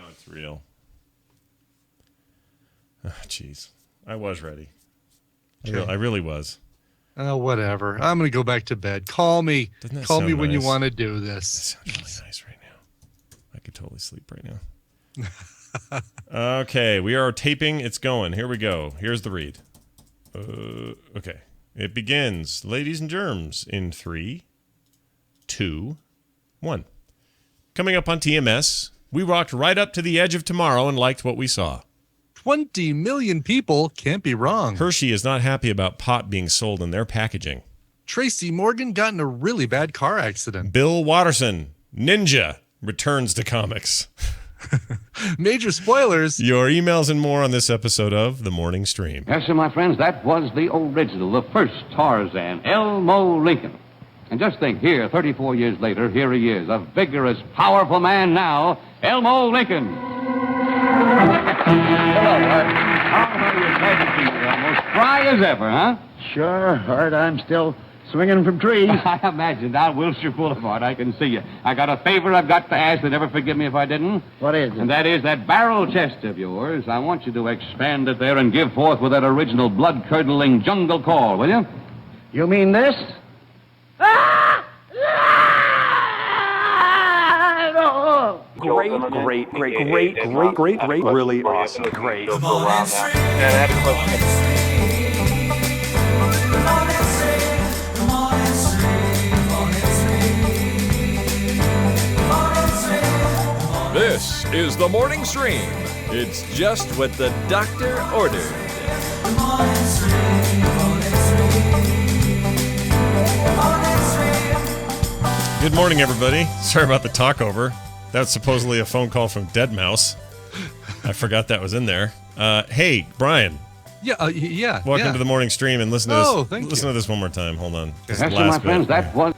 it's real. Oh, jeez. I was ready. I really was. Oh, whatever. I'm going to go back to bed. Call me. Call me when you want to do this. That sounds really nice right now. I could totally sleep right now. Okay, we are taping. It's going. Here we go. Here's the read. Okay. It begins. Ladies and germs in 3, 2, 1. Coming up on TMS, we walked right up to the edge of tomorrow and liked what we saw. 20 million people can't be wrong. Hershey is not happy about pot being sold in their packaging. Tracy Morgan got in a really bad car accident. Bill Watterson, Ninja, returns to comics. Major spoilers. Your emails and more on this episode of The Morning Stream. Yes, sir, my friends, that was the original, the first Tarzan, Elmo Lincoln. And just think, here, 34 years later, here he is, a vigorous, powerful man now, Elmo Lincoln. Hello, Art. How are you glad to see you, Elmo? Spry as ever, huh? Sure, Art, I'm still swinging from trees. I imagine down Wilshire Boulevard, I can see you. I got a favor I've got to ask. They'd never forgive me if I didn't. What is it? And that is that barrel chest of yours. I want you to expand it there and give forth with that original blood-curdling jungle call, will you? You mean this? Great, really awesome. Great. This is the morning stream. It's just what the doctor ordered. Good morning, everybody. Sorry about the talkover. That's supposedly a phone call from Deadmau5. I forgot that was in there. Hey, Brian. Yeah. Welcome to the morning stream and listen to this. Thank you. Listen to this one more time. Hold on. Yes, sir, my friends, that was...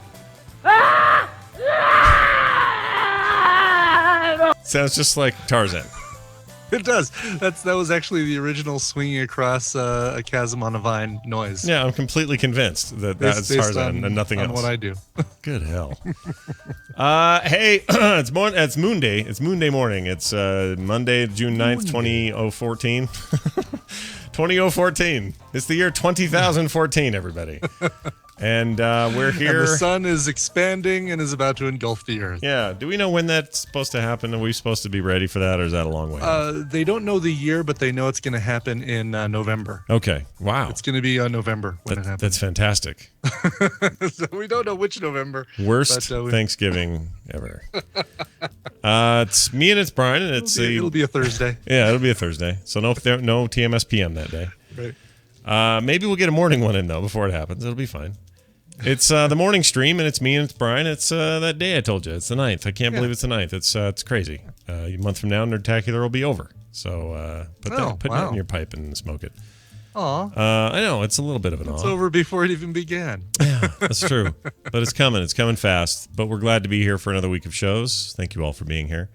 Sounds just like Tarzan. It does. That was actually the original swinging across a chasm on a vine noise. Yeah, I'm completely convied that that's Tarzan and nothing else. What I do. Good hell. Hey, it's Moon Day. It's Moon Day morning. It's Monday, June 9th, 2014. 2014. It's the year 20,014, everybody. And we're here. And the sun is expanding and is about to engulf the earth. Yeah. Do we know when that's supposed to happen? Are we supposed to be ready for that, or is that a long way? They don't know the year, but they know it's going to happen in November. Okay. Wow. It's going to be November when it happens. That's fantastic. So we don't know which November. Worst Thanksgiving ever. It's me and it's Brian, and it'll be a Thursday. Yeah, it'll be a Thursday. So no TMS PM that day. Right. Maybe we'll get a morning one in though before it happens. It'll be fine. It's the morning stream, and it's me and it's Brian. It's that day I told you. It's the 9th. I can't believe it's the 9th. It's crazy. A month from now, Nerdtacular will be over. So put that in your pipe and smoke it. Aw. I know, it's a little bit of an It's over before it even began. Yeah, that's true. But it's coming. It's coming fast. But we're glad to be here for another week of shows. Thank you all for being here.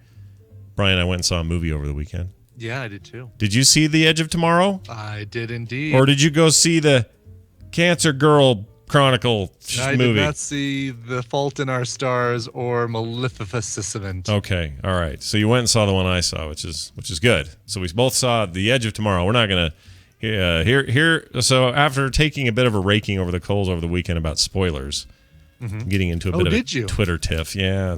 Brian, I went and saw a movie over the weekend. Yeah, I did too. Did you see The Edge of Tomorrow? I did indeed. Or did you go see the Cancer Girl Chronicle movie? I did not see The Fault in Our Stars or Maleficent. Okay, all right. So you went and saw the one I saw, which is good. So we both saw The Edge of Tomorrow. We're not gonna here. So after taking a bit of a raking over the coals over the weekend about spoilers, getting into a bit of a Twitter tiff. Yeah.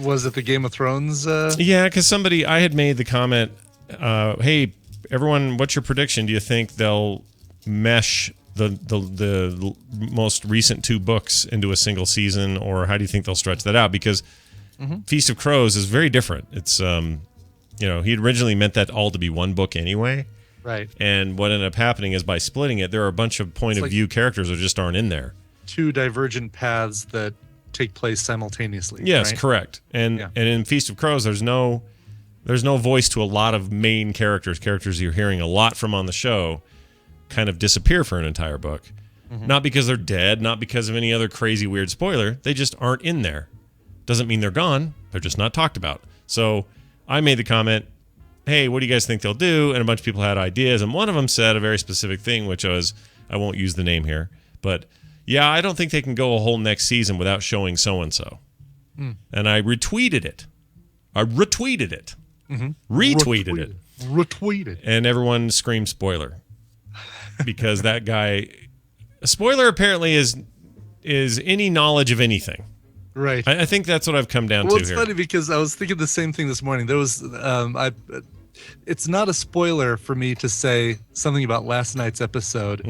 Was it the Game of Thrones? Yeah, because I had made the comment, hey, everyone, what's your prediction? Do you think they'll mesh the most recent 2 books into a single season, or how do you think they'll stretch that out? Because Feast of Crows is very different. It's he had originally meant that all to be one book anyway. Right. And what ended up happening is by splitting it, there are a bunch of point of view characters that just aren't in there. 2 divergent paths that take place simultaneously. Yes, right? correct. And in Feast of Crows, there's no voice to a lot of main characters you're hearing a lot from on the show kind of disappear for an entire book. Not because they're dead, not because of any other crazy weird spoiler. They just aren't in there. Doesn't mean they're gone. They're just not talked about. So I made the comment, hey, what do you guys think they'll do? And a bunch of people had ideas. And one of them said a very specific thing, which was, I won't use the name here, but yeah, I don't think they can go a whole next season without showing so-and-so. And I retweeted it. retweeted it, retweeted, and everyone screamed spoiler because that guy. A spoiler apparently is any knowledge of anything. Right. I think that's what I've come down Well, to it's here. funny because I was thinking the same thing this morning. There was, it's not a spoiler for me to say something about last night's episode.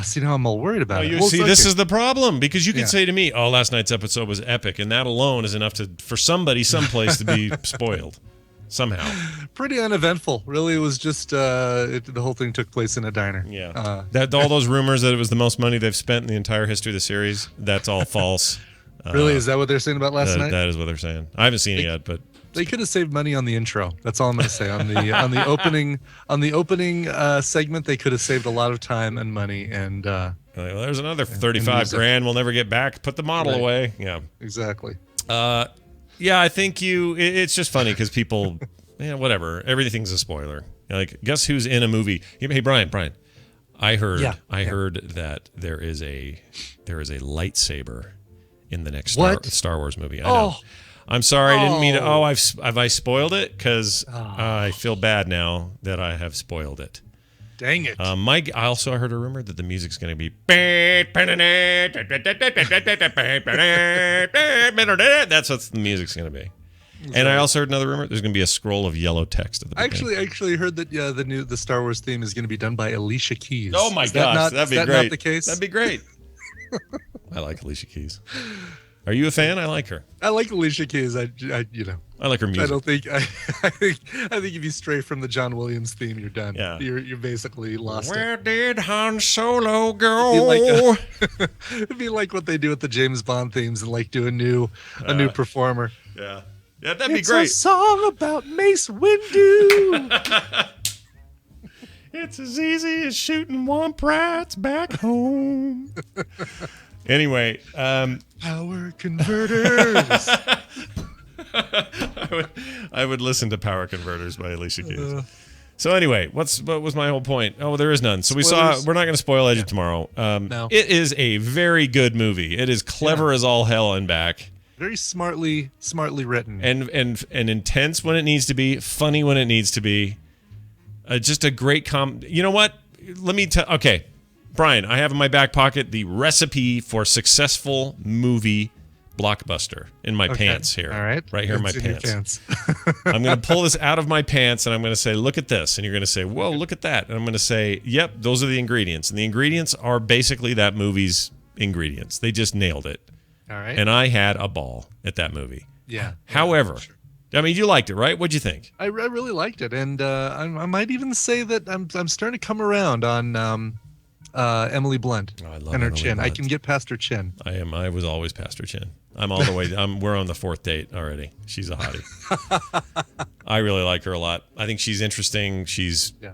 See, now I'm all worried about it. Well, This is the problem because you could Yeah. say to me, "Oh, last night's episode was epic," and that alone is enough for somebody, someplace, to be spoiled somehow. pretty uneventful. Really, it was just the whole thing took place in a diner. Yeah, that all those rumors that it was the most money they've spent in the entire history of the series, that's all false. Really, is that what they're saying about last night? That is what they're saying. I haven't seen it yet, but They could have saved money on the intro. That's all I'm going to say. On the opening segment, they could have saved a lot of time and money. And well, there's another 35 grand we'll never get back. Put the model Right. away. Yeah, exactly. yeah. I think it's just funny because people, whatever. Everything's a spoiler. Like, guess who's in a movie? Hey, Brian. I heard that there is a lightsaber in the next Star Wars movie. I know. I'm sorry, I didn't mean to. Oh, have I spoiled it? Because I feel bad now that I have spoiled it. Dang it. I also heard a rumor that the music's going to be. That's what the music's going to be. And I also heard another rumor. There's going to be a scroll of yellow text at the beginning. I actually heard that the Star Wars theme is going to be done by Alicia Keys. Oh my gosh, that'd be great. Is that not the case? That'd be great. I like Alicia Keys. Are you a fan? I like her. I like Alicia Keys. I like her music. I don't think I think if you stray from the John Williams theme, you're done. Yeah. You're basically lost. Where did Han Solo go? It'd be like what they do with the James Bond themes and like do a new performer. Yeah, that'd be It's great. a song about Mace Windu. It's as easy as shooting womp rats back home. Anyway, Power converters. I would listen to Power Converters by Alicia Keys. So anyway, what was my whole point? Oh, there is none. So Spoilers. we're not going to spoil Edge of Tomorrow. No. It is a very good movie. It is clever as all hell and back. Very smartly written. And intense when it needs to be, funny when it needs to be. Just a great You know what? Let me tell. Okay, Brian, I have in my back pocket the recipe for successful movie blockbuster in my pants here. All right. Right here in my It's your pants. I'm going to pull this out of my pants and I'm going to say, look at this. And you're going to say, whoa, look at that. And I'm going to say, yep, those are the ingredients. And the ingredients are basically that movie's ingredients. They just nailed it. All right. And I had a ball at that movie. Yeah. However, Sure. I mean, you liked it, right? What'd you think? I really liked it, and I might even say that I'm starting to come around on Emily Blunt Oh, I love and her Emily chin. I Blunt. can get past her chin. I was always past her chin. I'm all the way. We're on the fourth date already. She's a hottie. I really like her a lot. I think she's interesting. She's a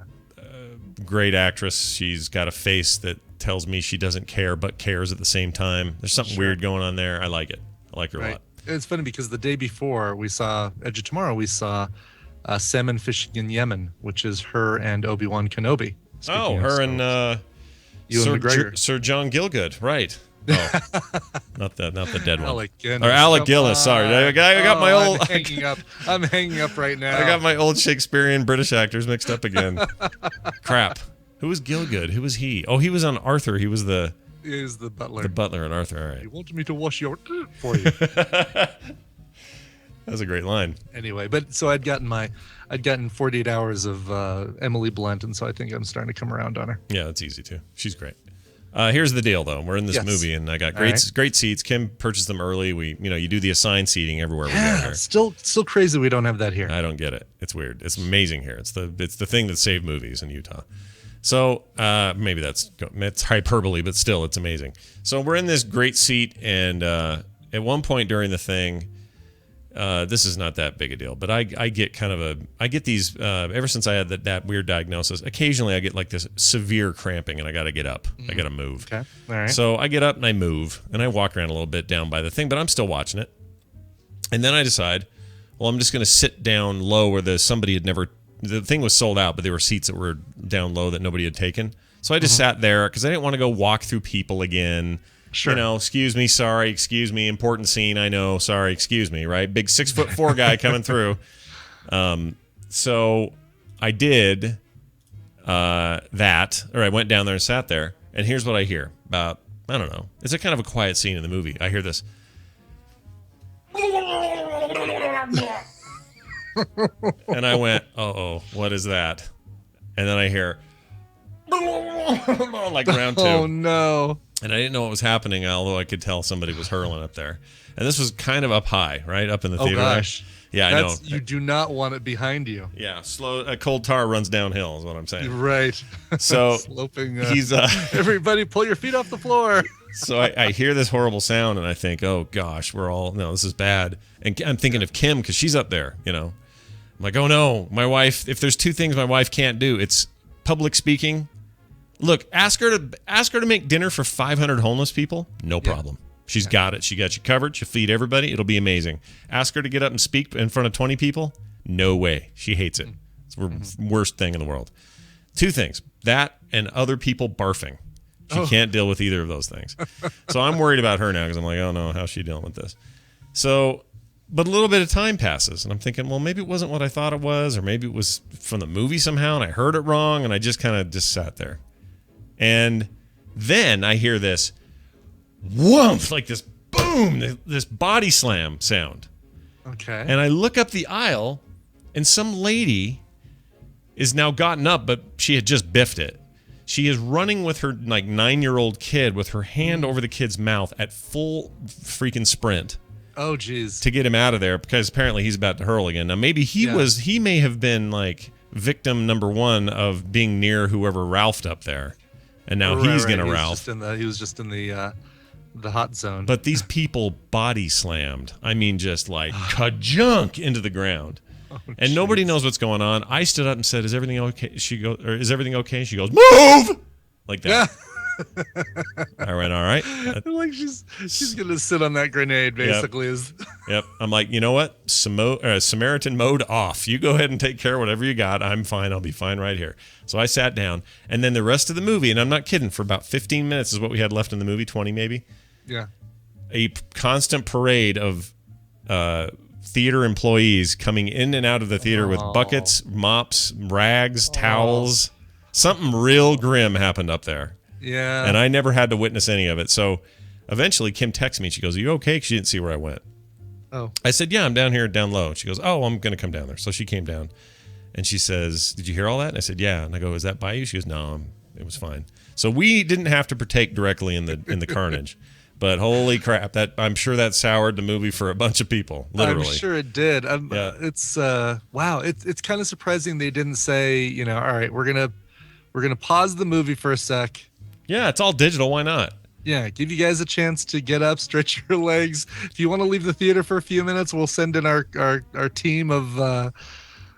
great actress. She's got a face that tells me she doesn't care but cares at the same time. There's something weird going on there. I like it. I like her a lot. It's funny because the day before we saw Edge of Tomorrow, we saw Salmon Fishing in Yemen, which is her and Obi-Wan Kenobi. Oh, her and Ewan McGregor. Sir John Gilgood, right? Oh, not the dead one. Alec Guinness. Or Alec Come Guinness. Sorry, on. I got my old. I'm hanging up. I'm hanging up right now. I got my old Shakespearean British actors mixed up again. Crap. Who was Gilgood? Who was he? Oh, he was on Arthur. He was the butler. the butler on Arthur. All right. He wanted me to wash your for you. That was a great line. Anyway, but so I'd gotten 48 hours of Emily Blunt, and so I think I'm starting to come around on her. Yeah, that's easy too. She's great. Here's the deal, though. We're in this movie, and I got great seats. Kim purchased them early. You do the assigned seating everywhere we go here. Still crazy we don't have that here. I don't get it. It's weird. It's amazing here. It's the thing that saved movies in Utah. So maybe that's hyperbole, but still, it's amazing. So we're in this great seat, and at one point during the thing, this is not that big a deal, but I get these ever since I had that weird diagnosis. Occasionally, I get like this severe cramping, and I got to get up. I got to move. Okay, all right. So I get up and I move, and I walk around a little bit down by the thing, but I'm still watching it. And then I decide, well, I'm just going to sit down low where the thing was sold out, but there were seats that were down low that nobody had taken. So I just sat there because I didn't want to go walk through people again. Sure. Excuse me, sorry, excuse me, important scene, I know, sorry, excuse me, right? Big 6'4" guy coming through. So I did that, or I went down there and sat there, and here's what I hear about, I don't know, it's a kind of a quiet scene in the movie. I hear this. And I went, uh-oh, what is that? And then I hear, like round 2. Oh, no. And I didn't know what was happening, although I could tell somebody was hurling up there. And this was kind of up high, right? Up in the theater. Oh, gosh. Yeah, I know. You do not want it behind you. Yeah, a cold tar runs downhill is what I'm saying. Right. So sloping. He's everybody pull your feet off the floor. So I hear this horrible sound and I think, oh gosh, this is bad. And I'm thinking of Kim because she's up there, I'm like, oh no, my wife, if there's 2 things my wife can't do, it's public speaking. Look, ask her to make dinner for 500 homeless people. No problem. She's got it. She got you covered. She'll feed everybody. It'll be amazing. Ask her to get up and speak in front of 20 people. No way. She hates it. It's the worst thing in the world. 2 things. That and other people barfing. She can't deal with either of those things. So I'm worried about her now because I'm like, oh no, how's she dealing with this? So, but a little bit of time passes and I'm thinking, well, maybe it wasn't what I thought it was, or maybe it was from the movie somehow and I heard it wrong, and I just kind of just sat there. And then I hear this whoomph, like this boom, this body slam sound. Okay. And I look up the aisle, and some lady is now gotten up, but she had just biffed it. She is running with her 9-year-old kid with her hand over the kid's mouth at full freaking sprint. Oh, geez. To get him out of there because apparently he's about to hurl again. Now maybe he may have been like victim number 1 of being near whoever Ralphed up there, and now he's gonna Ralph. He was just in the hot zone. But these people body slammed. I mean, just like ka-junk into the ground. And nobody knows what's going on. I stood up and said, "Is everything okay?" Is everything okay? She goes, "Move!" Like that. I went, all right. Like she's gonna sit on that grenade, basically. Yep. I'm like, you know what? Samaritan mode off. You go ahead and take care of whatever you got. I'm fine. I'll be fine right here. So I sat down, and then the rest of the movie, and I'm not kidding, for about 15 minutes is what we had left in the movie, 20 maybe. Yeah. A constant parade of theater employees coming in and out of the theater with buckets, mops, rags, towels. Something real grim happened up there. Yeah. And I never had to witness any of it. So eventually Kim texted me. She goes, "Are you okay?" Because she didn't see where I went. Oh. I said, "Yeah, I'm down here, down low." She goes, "Oh, I'm going to come down there." So she came down. And she says, "Did you hear all that?" And I said, "Yeah." And I go, "Is that by you?" She goes, "No, it was fine." So we didn't have to partake directly in the carnage. But holy crap, I'm sure that soured the movie for a bunch of people, literally. I'm sure it did. It's wow. It's kind of surprising they didn't say, all right, we're gonna pause the movie for a sec. Yeah, it's all digital. Why not? Yeah, give you guys a chance to get up, stretch your legs. If you want to leave the theater for a few minutes, we'll send in our team of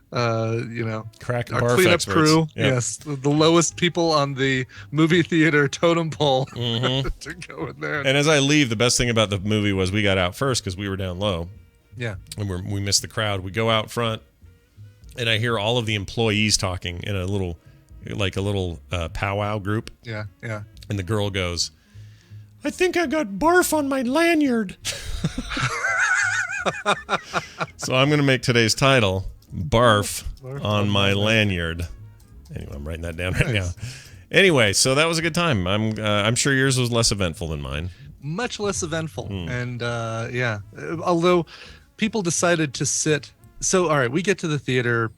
crack our barf cleanup experts. crew. Yep. Yes, the lowest people on the movie theater totem pole to go in there. And as I leave, the best thing about the movie was we got out first because we were down low. Yeah, and we missed the crowd. We go out front, and I hear all of the employees talking in a little powwow group. Yeah. And the girl goes, "I think I got barf on my lanyard." So I'm going to make today's title barf on my lanyard. Anyway, I'm writing that down right now. Anyway, so that was a good time. I'm sure yours was less eventful than mine. Much less eventful. And although people decided to sit. So, all right, we get to the theater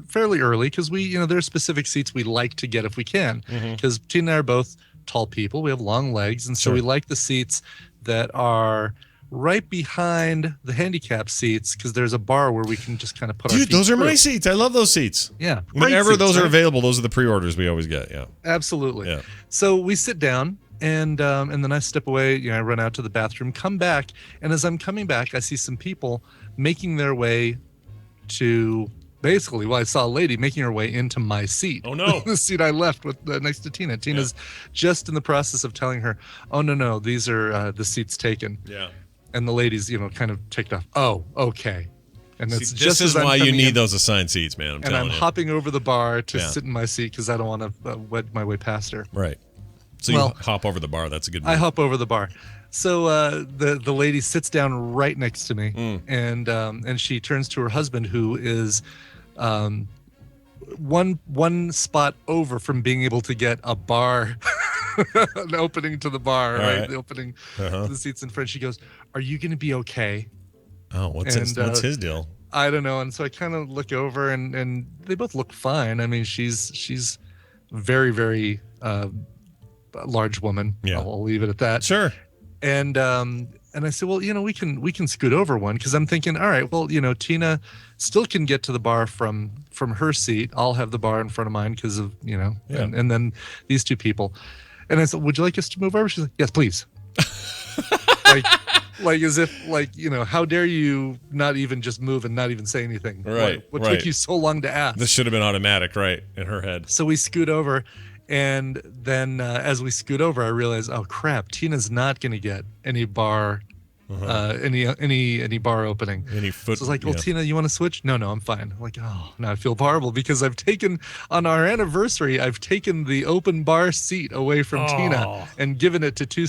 fairly early because there are specific seats we like to get if we can. Because Tina and I are both tall people. We have long legs. And so we like the seats that are right behind the handicap seats because there's a bar where we can just kind of put our feet those are through. my seats. I love those seats. Yeah. Whenever those are available, those are the pre-orders we always get. Yeah. Absolutely. Yeah. So we sit down and then I step away, I run out to the bathroom, come back, and as I'm coming back, I see some people making their way to basically, I saw a lady making her way into my seat. Oh, no. The seat I left with next to Tina. Tina's just in the process of telling her, "Oh, no, these are the seats taken." Yeah. And the ladies, kind of ticked off. "Oh, okay." And it's this is why you need those assigned seats, man. I'm hopping over the bar to sit in my seat because I don't want to wed my way past her. Right. So you hop over the bar. That's a good move. I hop over the bar. the lady sits down right next to me, and she turns to her husband, who is one spot over from being able to get a bar, an opening to the bar, right? The opening to the seats in front. She goes, "Are you going to be okay?" Oh, what's his deal? I don't know. And so I kind of look over, and they both look fine. I mean, she's very, very large woman. Yeah. I'll leave it at that. Sure. And I said, well, we can scoot over one, because I'm thinking, all right, well, Tina still can get to the bar from her seat. I'll have the bar in front of mine because of and then these two people. And I said, would you like us to move over? She's like, yes, please. like as if how dare you not even just move and not even say anything? Right. What took you so long to ask? This should have been automatic, right? In her head. So we scoot over. And then as we scoot over, I realize, oh crap, Tina's not going to get any bar, any bar opening. Any foot. So I was like, well, Tina, you want to switch? No, I'm fine. I'm like, oh, now I feel horrible because on our anniversary, I've taken the open bar seat away from Tina and given it to two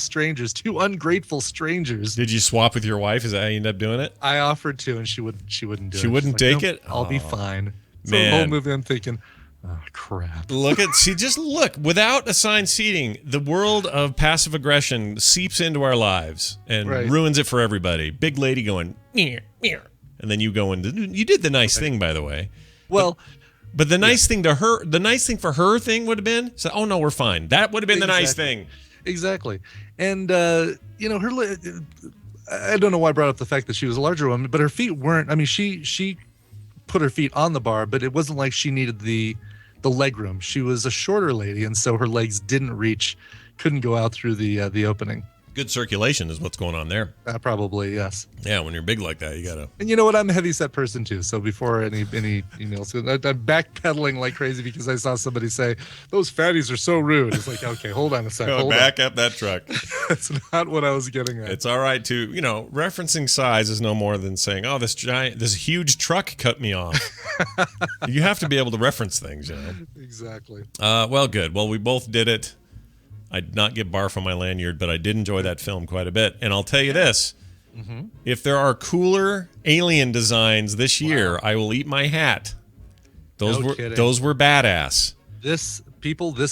ungrateful strangers. Did you swap with your wife? Is that how you ended up doing it? I offered to, and she wouldn't do it. She wouldn't take it? I'll be fine. So Man. the whole movie, I'm thinking, oh, crap. Look, without assigned seating, the world of passive aggression seeps into our lives and ruins it for everybody. Big lady going, meow, meow. And then you go and you did the nice thing, by the way. Well, but the nice thing for her thing would have been, oh no, we're fine. That would have been the nice thing. Exactly. And, I don't know why I brought up the fact that she was a larger woman, but her feet weren't, she put her feet on the bar, but it wasn't like she needed the leg room. She was a shorter lady, and so her legs couldn't go out through the opening. Good circulation is what's going on there. Probably, yes. Yeah, when you're big like that, you gotta. And you know what? I'm a heavy set person too. So before any emails, I'm backpedaling like crazy because I saw somebody say those fatties are so rude. It's like, okay, hold on a second. Back up that truck. That's not what I was getting at. It's all right to referencing size is no more than saying, oh, this huge truck cut me off. You have to be able to reference things, Exactly. Well, good. Well, we both did it. I did not get Barf on my lanyard, but I did enjoy that film quite a bit. And I'll tell you this. Mm-hmm. If there are cooler alien designs this year, I will eat my hat. Those were badass. This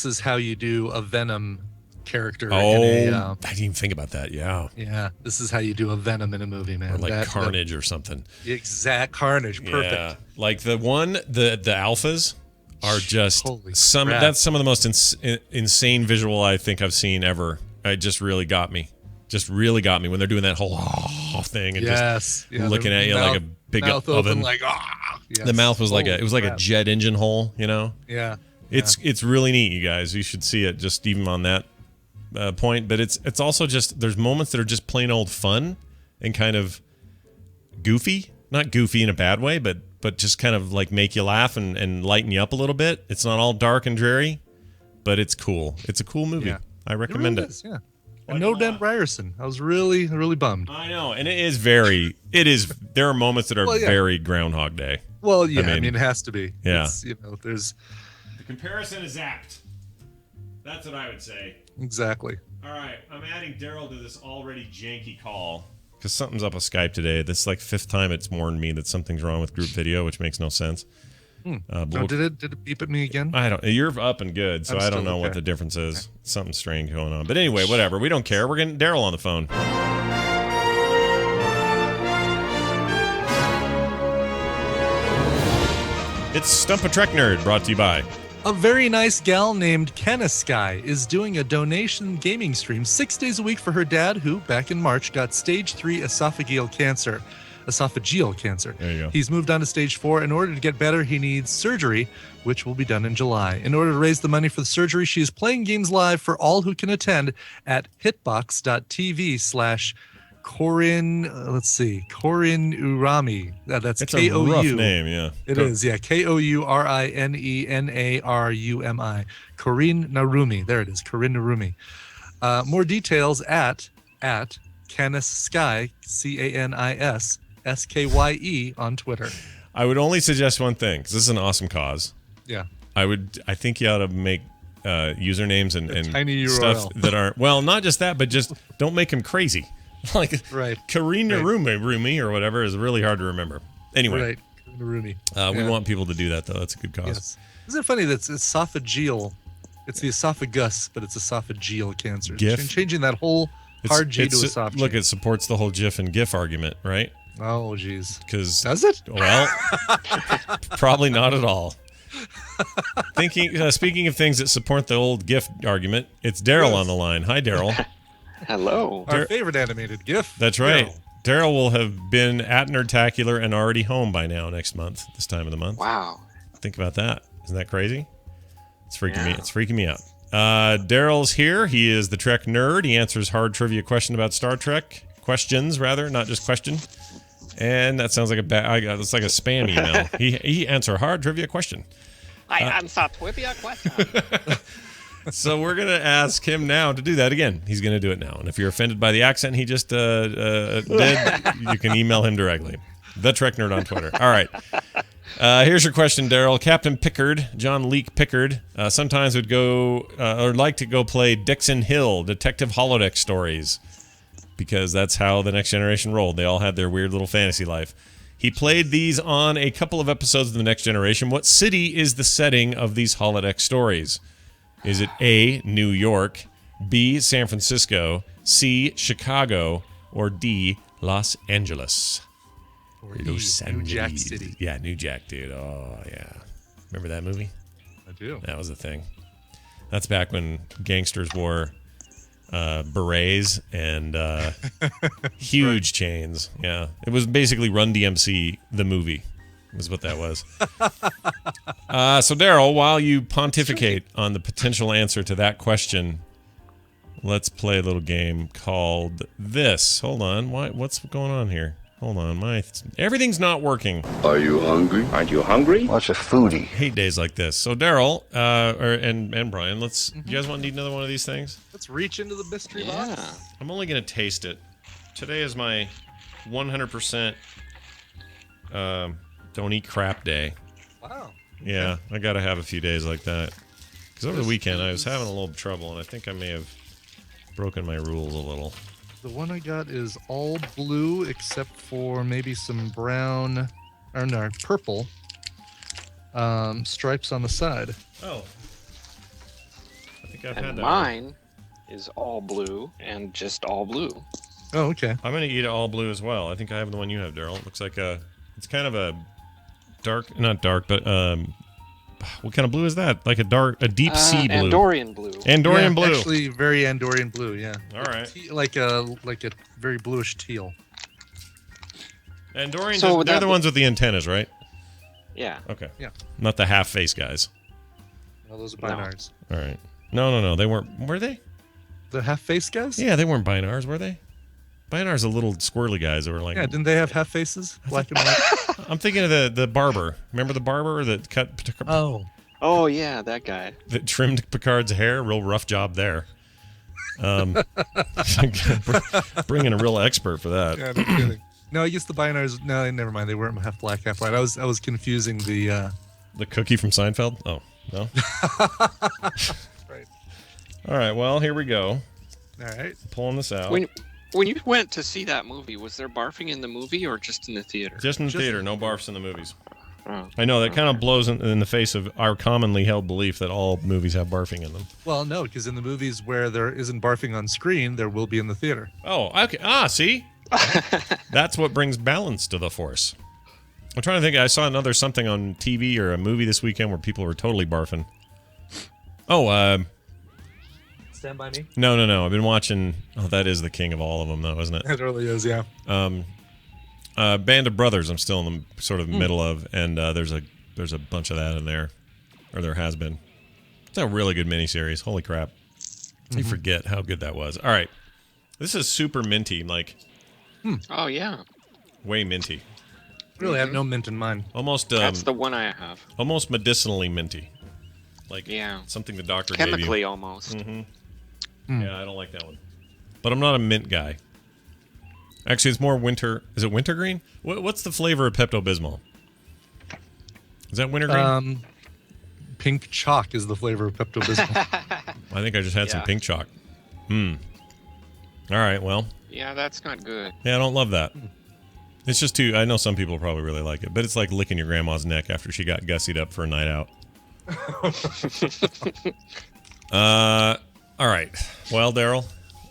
is how you do a Venom character. Oh, I didn't even think about that. Yeah. Yeah, this is how you do a Venom in a movie, man. Or like Carnage or something. Exact Carnage. Perfect. Yeah. Like the alphas are just that's some of the most insane visual I think I've seen ever. It just really got me. When they're doing that whole thing and just looking at you like a big mouth oven. Open like, yes. The mouth was like a jet engine hole, Yeah. It's really neat, you guys. You should see it just even on that point. But it's also just there's moments that are just plain old fun and kind of goofy. Not goofy in a bad way, but just kind of like make you laugh and lighten you up a little bit. It's not all dark and dreary, but it's cool. It's a cool movie. Yeah. I recommend it. Yeah. And no Dent Ryerson. I was really, really bummed. I know. And there are moments that are very Groundhog Day. Well, yeah, I mean, it has to be. Yeah. There's. The comparison is apt. That's what I would say. Exactly. All right. I'm adding Daryl to this already janky call. Because something's up with Skype today. This is like fifth time it's warned me that something's wrong with group video, which makes no sense. Did it beep at me again? I don't. You're up and good, so I don't know what the difference is. Okay. Something strange going on. But anyway, whatever. We don't care. We're getting Daryl on the phone. It's Stump a Trek Nerd, brought to you by. A very nice gal named Sky is doing a donation gaming stream 6 days a week for her dad, who back in March got stage 3 esophageal cancer. There you go. He's moved on to stage 4. In order to get better, he needs surgery, which will be done in July. In order to raise the money for the surgery, she is playing games live for all who can attend at hitbox.tv/Corin Urami. That's it's K-O-U. a rough name, yeah. It is, yeah. KOURINENARUMI. Corinne Narumi. There it is, Corinne Narumi. More details at Canis Sky, CANISSKYE on Twitter. I would only suggest one thing, because this is an awesome cause. Yeah. I think you ought to make usernames and tiny stuff URL. that aren't, well, not just that, but just don't make them crazy. Like Right. Karina Rumi or whatever is really hard to remember. Anyway, Right. Rooney. we want people to do that, though. That's a good cause. Yes. Isn't it funny that it's esophageal? It's the esophagus, but it's esophageal cancer. GIF? Changing that whole hard G to a soft G. Look, it supports the whole GIF and GIF argument, right? Oh, geez. Because Does it? Well, probably not at all. Speaking of things that support the old GIF argument, it's Daryl on the line. Hi, Daryl. Hello. Our favorite animated GIF. That's right. Daryl. Daryl will have been at Nerdtacular and already home by now next month, this time of the month. Wow. Think about that. Isn't that crazy? It's freaking me. It's freaking me out. Daryl's here. He is the Trek nerd. He answers hard trivia questions about Star Trek. Questions, rather, not just question. And that sounds like it's like a spam email. he answer hard trivia question. I answer trivia question. So we're going to ask him now to do that again. He's going to do it now. And if you're offended by the accent he just did, you can email him directly. The Trek Nerd on Twitter. All right. Here's your question, Daryl. Captain Pickard, John Leake Pickard, sometimes would go or like to go play Dixon Hill, Detective Holodeck stories, because that's how the Next Generation rolled. They all had their weird little fantasy life. He played these on a couple of episodes of the Next Generation. What city is the setting of these holodeck stories? Is it A, New York, B, San Francisco, C, Chicago, or D, Los Angeles? Or New Jack City. Yeah, New Jack, dude. Oh, yeah. Remember that movie? I do. That was the thing. That's back when gangsters wore berets and huge chains. Yeah. It was basically Run DMC, the movie, was what that was. So, Daryl, while you pontificate on the potential answer to that question, let's play a little game called this. Hold on. What's going on here? Hold on. Everything's not working. Are you hungry? Aren't you hungry? What's a foodie? Hate days like this. So, Daryl, and Brian, you guys want to need another one of these things? Let's reach into the mystery box. I'm only going to taste it. Today is my 100% don't eat crap day. Wow. Yeah, I got to have a few days like that. Because over the weekend, I was having a little trouble, and I think I may have broken my rules a little. The one I got is all blue except for maybe some brown, or no, purple stripes on the side. Oh. I think I've had And that. mine is all blue and just all blue. Oh, okay. I'm going to eat it all blue as well. I think I have the one you have, Daryl. It looks like it's kind of a dark, not dark, but what kind of blue is that? Like a deep sea blue. Andorian blue. Andorian blue. Actually, very Andorian blue. Yeah. All right. Like a very bluish teal. Andorian, So they're that- the ones with the antennas, right? Yeah. Okay. Yeah. Not the half face guys. No, those are No. binars. All right. No. They weren't. Were they? The half face guys? Yeah, they weren't binars, were they? Binars are little squirrely guys that were like. Yeah. Didn't they have half faces? Black and white. I'm thinking of the barber. Remember the barber that cut? Oh, yeah, that guy. That trimmed Picard's hair. Real rough job there. Bring in a real expert for that. Yeah, no kidding. No, I guess the binars. No, never mind. They weren't half black, half white. I was confusing the. The cookie from Seinfeld? Oh, no. Right. All right. Well, here we go. All right. Pulling this out. When you went to see that movie, was there barfing in the movie or just in the theater? Just in the theater. No barfs in the movies. Oh, I know that kind of blows in the face of our commonly held belief that all movies have barfing in them. Well, no, because in the movies where there isn't barfing on screen, there will be in the theater. Oh, okay. See? That's what brings balance to the Force. I'm trying to think. I saw something on TV or a movie this weekend where people were totally barfing. Oh, Stand By Me? No. I've been watching. Oh, that is the king of all of them, though, isn't it? It really is, yeah. Band of Brothers. I'm still in the sort of middle of, and there's a bunch of that in there, or there has been. It's a really good miniseries. Holy crap! You forget how good that was. All right, this is super minty, like Oh, yeah. way minty, Really, I have no mint in mine. almost That's the one I have. almost medicinally minty, like Yeah. something the doctor Chemically, gave you. almost. Yeah, I don't like that one, but I'm not a mint guy. Actually, it's more winter. Is it wintergreen? What's the flavor of Pepto-Bismol? Is that wintergreen? pink chalk is the flavor of Pepto-Bismol. I think I just had some pink chalk. All right, well. Yeah, that's not good. Yeah, I don't love that. It's just too. I know some people probably really like it, but it's like licking your grandma's neck after she got gussied up for a night out. All right. Well, Daryl,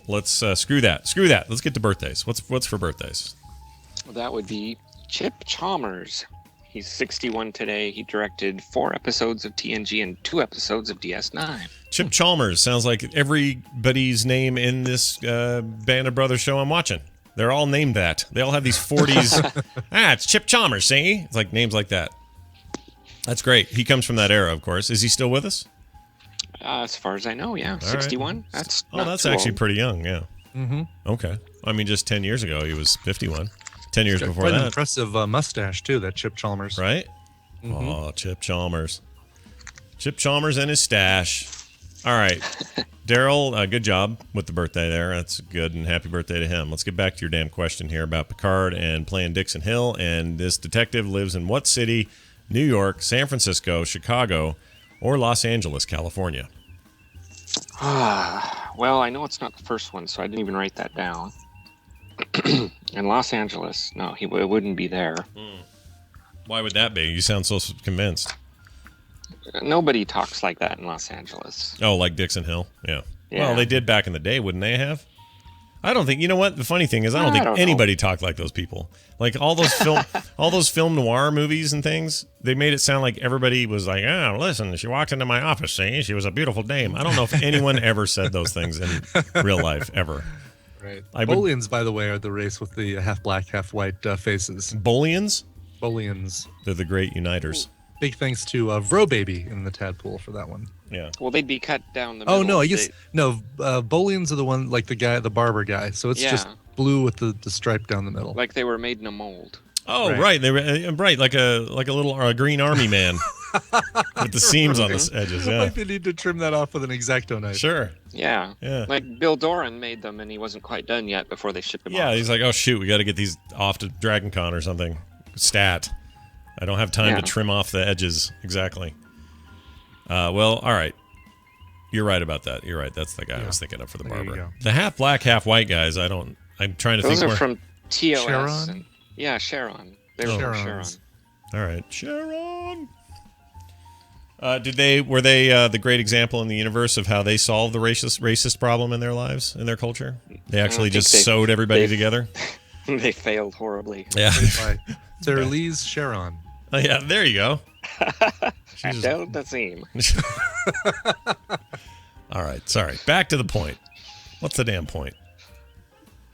let's screw that. Screw that. Let's get to birthdays. What's for birthdays? That would be Chip Chalmers. He's 61 today. He directed 4 episodes of TNG and 2 episodes of DS9. Chip Chalmers sounds like everybody's name in this Band of Brothers show I'm watching. They're all named that. They all have these 40s. It's Chip Chalmers, see? It's like names like that. That's great. He comes from that era, of course. Is he still with us? As far as I know, yeah. 61. Right. That's actually old. pretty young, yeah. Mm-hmm. Okay. I mean, just 10 years ago, he was 51. 10 years before Quite that. an impressive mustache, too, that Chip Chalmers. Right? Mm-hmm. Oh, Chip Chalmers. Chip Chalmers and his stash. All right. Daryl, good job with the birthday there. That's good, and happy birthday to him. Let's get back to your damn question here about Picard and playing Dixon Hill. And this detective lives in what city? New York, San Francisco, Chicago, or Los Angeles, California? Well, I know it's not the first one, so I didn't even write that down. In Los Angeles. No, it wouldn't be there. Why would that be? You sound so convinced. Nobody talks like that in Los Angeles. Oh, like Dixon Hill? Yeah. Yeah. Well, they did back in the day, wouldn't they have? I don't think. You know what? The funny thing is, I don't think anybody talked like those people. Like all those film noir movies and things, they made it sound like everybody was like, "Oh, listen, she walked into my office, see, she was a beautiful dame." I don't know if anyone ever said those things in real life ever. Right. Bolians, by the way, are the race with the half black, half white faces. Bolians? Bolians. They're the great uniters. Big thanks to Vro Baby in the Tadpool for that one. Yeah. Well, they'd be cut down the middle. Oh no, I guess no. Bolians are the one like the barber guy. So it's just blue with the stripe down the middle. Like they were made in a mold. Oh right, they were right like a little green army man with the seams on the edges. Yeah. Like they need to trim that off with an X-Acto knife. Sure. Yeah. Yeah. Like Bill Doran made them, and he wasn't quite done yet before they shipped him off. Yeah, he's like, oh shoot, we got to get these off to Dragon Con or something. Stat. I don't have time to trim off the edges. Exactly. Well, all right. You're right about that. You're right. That's the guy I was thinking of for the barber. The half black, half white guys. I'm trying to think. Those are more. from TOS. Sharon? And, yeah, Sharon. They were from Sharon. All right, Sharon. Were they the great example in the universe of how they solved the racist problem in their lives, in their culture? They actually just sewed everybody together. They failed horribly. Yeah. Sarah Lee's Sharon. Oh, yeah, there you go. Don't the seam. All right, sorry. Back to the point. What's the damn point?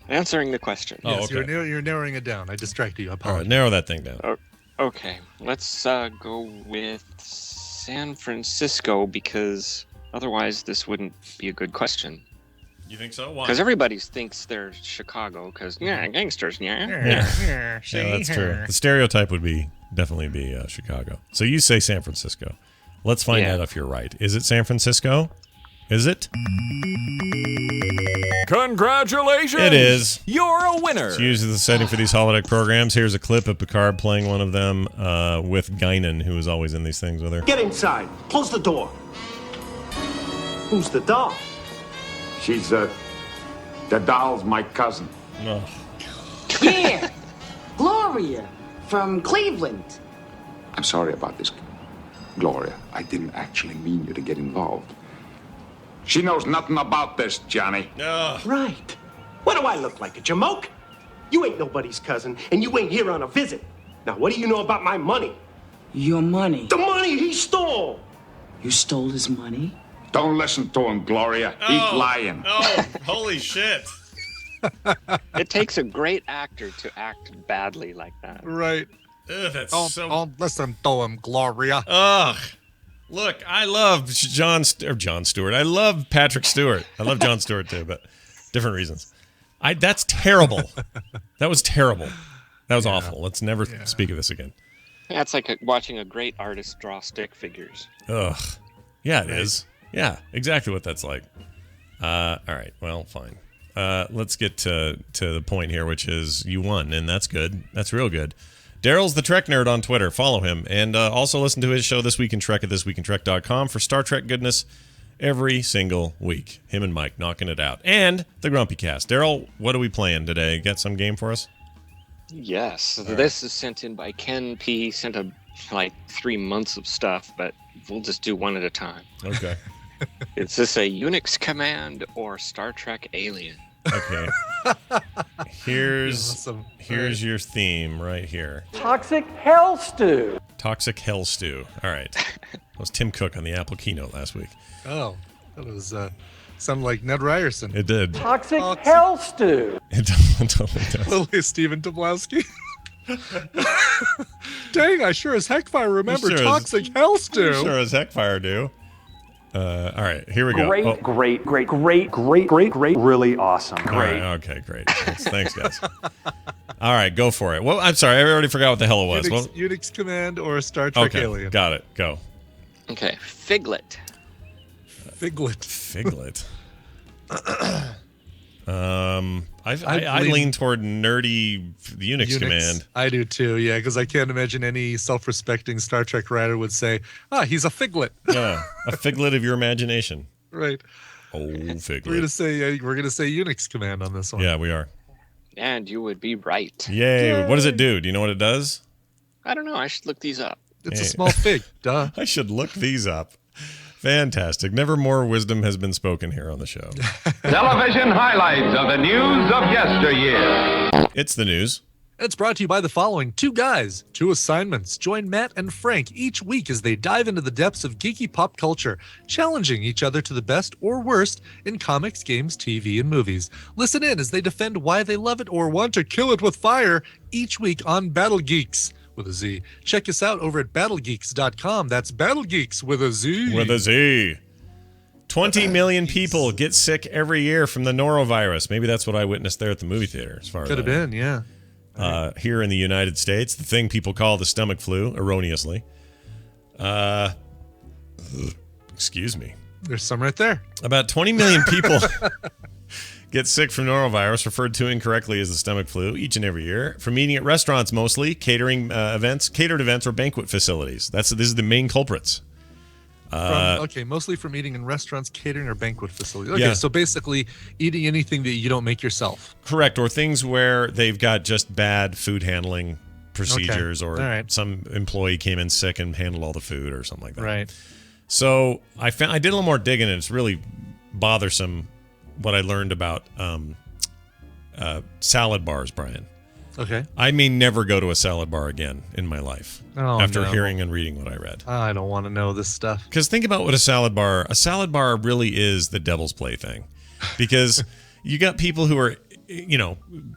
Answering the question. Yes, you're narrowing it down. I distracted you. I apologize. All right, narrow that thing down. Okay, let's go with San Francisco, because otherwise this wouldn't be a good question. You think so? Why? Because everybody thinks they're Chicago, because, gangsters, Yeah, that's true. The stereotype would definitely be Chicago. So you say San Francisco. Let's find out if you're right. Is it San Francisco? Is it? Congratulations! It is. You're a winner! It's usually the setting for these holodeck programs. Here's a clip of Picard playing one of them with Guinan, who is always in these things with her. Get inside. Close the door. Who's the doll? She's, the doll's my cousin. Oh. Yeah, Gloria from Cleveland. I'm sorry about this, Gloria. I didn't actually mean you to get involved. She knows nothing about this, Johnny. Right. What do I look like, a jamoke? You ain't nobody's cousin, and you ain't here on a visit. Now, what do you know about my money? Your money. The money he stole! You stole his money? Don't listen to him, Gloria. He's lying. Oh, holy shit. It takes a great actor to act badly like that. Right. Ugh, that's Don't listen to him, Gloria. Ugh. Look, I love John Stewart. I love Patrick Stewart. I love Jon Stewart too, but different reasons. That's terrible. That was terrible. That was awful. Let's never speak of this again. Yeah, it's like watching a great artist draw stick figures. Ugh. Yeah, it is. Yeah, exactly what that's like. All right. Well, fine. Let's get to the point here, which is you won, and that's good. That's real good. Daryl's the Trek Nerd on Twitter. Follow him. And also listen to his show, This Week in Trek, at thisweekintrek.com for Star Trek goodness every single week. Him and Mike knocking it out. And the Grumpy Cast. Daryl, what are we playing today? Got some game for us? Yes. This is sent in by Ken P. Sent 3 months of stuff, but we'll just do one at a time. Okay. Is this a Unix command or Star Trek alien? Okay. Here's your theme right here. Toxic hell stew. Toxic hell stew. All right. That was Tim Cook on the Apple keynote last week. Oh, that was sounded like Ned Ryerson. It did. Toxic hell stew. It totally does. Lily Stephen Tobolowsky. Dang, I sure as heck fire remember Toxic hell stew. Sure as heck fire do. All right, here we go. Great, really awesome. Great. All right, okay, great. Thanks, guys. All right, go for it. Well, I'm sorry, I already forgot what the hell it was. Unix command or Star Trek alien? Got it. Go. Okay, Figlet. Figlet. I lean toward nerdy Unix command. I do too, yeah, because I can't imagine any self-respecting Star Trek writer would say, he's a figlet. Yeah, a figlet of your imagination. Right. Oh, figlet. We're gonna say Unix command on this one. Yeah, we are. And you would be right. Yay. What does it do? Do you know what it does? I don't know. I should look these up. It's a small fig. Duh. I should look these up. Fantastic. Never more wisdom has been spoken here on the show. Television highlights of the news of yesteryear. It's the news. It's brought to you by the following: 2 guys, 2 assignments. Join Matt and Frank each week as they dive into the depths of geeky pop culture, challenging each other to the best or worst in comics, games, TV, and movies. Listen in as they defend why they love it or want to kill it with fire each week on Battle Geeks. With a Z. Check us out over at battlegeeks.com. That's Battlegeeks with a Z. With a Z. 20 million people get sick every year from the norovirus. Maybe that's what I witnessed there at the movie theater. As far Could have been, yeah. Here in the United States, the thing people call the stomach flu, erroneously. Excuse me. There's some right there. About 20 million people get sick from norovirus, referred to incorrectly as the stomach flu, each and every year, from eating at restaurants mostly, catered events, or banquet facilities. This is the main culprits. Mostly from eating in restaurants, catering, or banquet facilities. Okay, so basically eating anything that you don't make yourself. Correct, or things where they've got just bad food handling procedures, or some employee came in sick and handled all the food or something like that. Right. So I did a little more digging, and it's really bothersome what I learned about salad bars, Brian. Okay. I may never go to a salad bar again in my life after hearing and reading what I read. I don't want to know this stuff. Because think about what a salad bar really is the devil's plaything. Because you got people who are,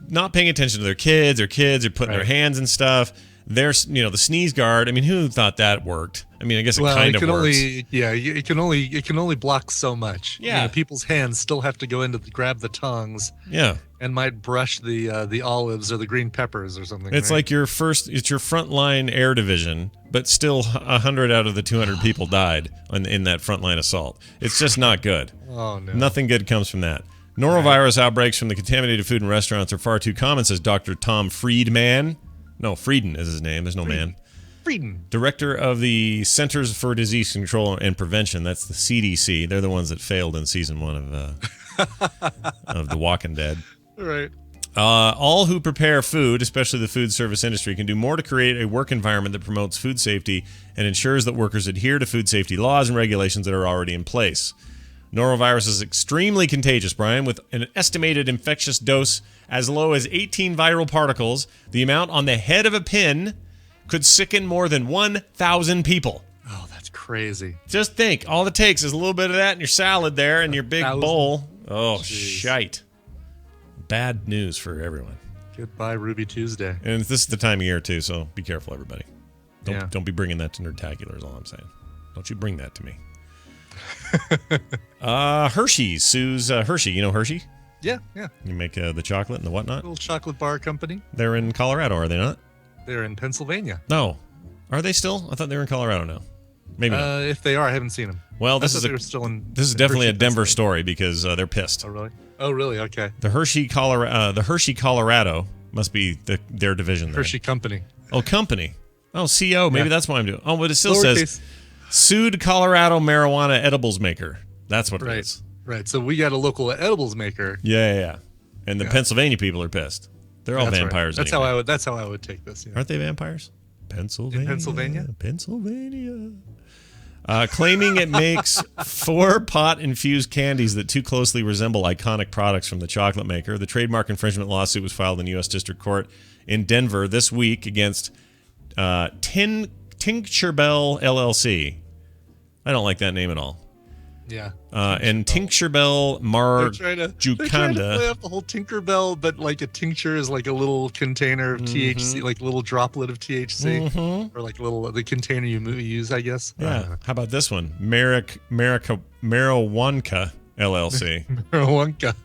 not paying attention to their kids. Their kids are putting their hands in stuff. There's, the sneeze guard. I mean, who thought that worked? I mean, I guess it kind of works. It can only block so much. Yeah. People's hands still have to go in to grab the tongs. Yeah. And might brush the olives or the green peppers or something. It's like it's your frontline air division, but still 100 out of the 200 people died in that frontline assault. It's just not good. Oh, no. Nothing good comes from that. Norovirus outbreaks from the contaminated food in restaurants are far too common, says Dr. Tom Friedman. No, Frieden is his name. There's no man. Frieden. Director of the Centers for Disease Control and Prevention. That's the CDC. They're the ones that failed in season 1 of The Walking Dead. Right. All who prepare food, especially the food service industry, can do more to create a work environment that promotes food safety and ensures that workers adhere to food safety laws and regulations that are already in place. Norovirus is extremely contagious, Brian, with an estimated infectious dose as low as 18 viral particles. The amount on the head of a pin could sicken more than 1,000 people. Oh, that's crazy. Just think, all it takes is a little bit of that in your salad there and your big bowl. Oh, shite. Bad news for everyone. Goodbye, Ruby Tuesday. And this is the time of year, too, so be careful, everybody. Don't be bringing that to Nerdtacular is all I'm saying. Don't you bring that to me. Hershey sues Hershey. You know Hershey? Yeah. You make the chocolate and the whatnot? Little chocolate bar company. They're in Colorado, are they not? They're in Pennsylvania. No. Are they still? I thought they were in Colorado now. Maybe not. If they are, I haven't seen them. Well, this is definitely a Denver story because they're pissed. Oh, really? Oh, really? Okay. The Hershey, Colorado must be their division there. Hershey Company. Oh, company. Oh, CO. Maybe that's what I'm doing. Oh, but it still Lowercase. says sued Colorado marijuana edibles maker. That's what it Right. is. Right. So we got a local edibles maker. Yeah. And the Pennsylvania people are pissed. They're all That's right. vampires. That's anyway. how I would. That's how I would take this. Aren't they vampires? Pennsylvania. In Pennsylvania. Claiming it makes 4 pot-infused candies that too closely resemble iconic products from the chocolate maker. The trademark infringement lawsuit was filed in U.S. District Court in Denver this week against Tincture Bell LLC. I don't like that name at all. Yeah. And Tincture Bell They're trying to play Marjucanda. up the whole Tinkerbell, but like a tincture is like a little container of THC, like a little droplet of THC, or like the container you use, I guess. Yeah. How about this one? Marijuanka LLC.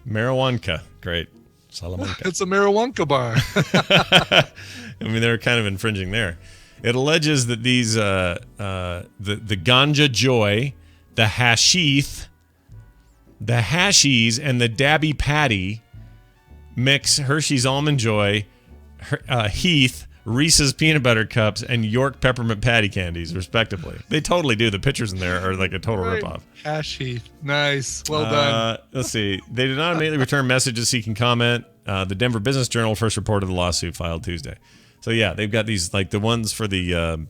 Marijuanka. Great. Salamanca. It's a marijuana bar. I mean, they're kind of infringing there. It alleges that these the Ganja Joy, the Hashith, the Hashies, and the Dabby Patty mix Hershey's Almond Joy, Heath, Reese's Peanut Butter Cups, and York Peppermint Patty Candies, respectively. They totally do. The pictures in there are like a total ripoff. Hash Heath. Nice. Well done. Let's see. They did not immediately return messages seeking comment. The Denver Business Journal first reported the lawsuit filed Tuesday. So yeah, they've got these like the ones for the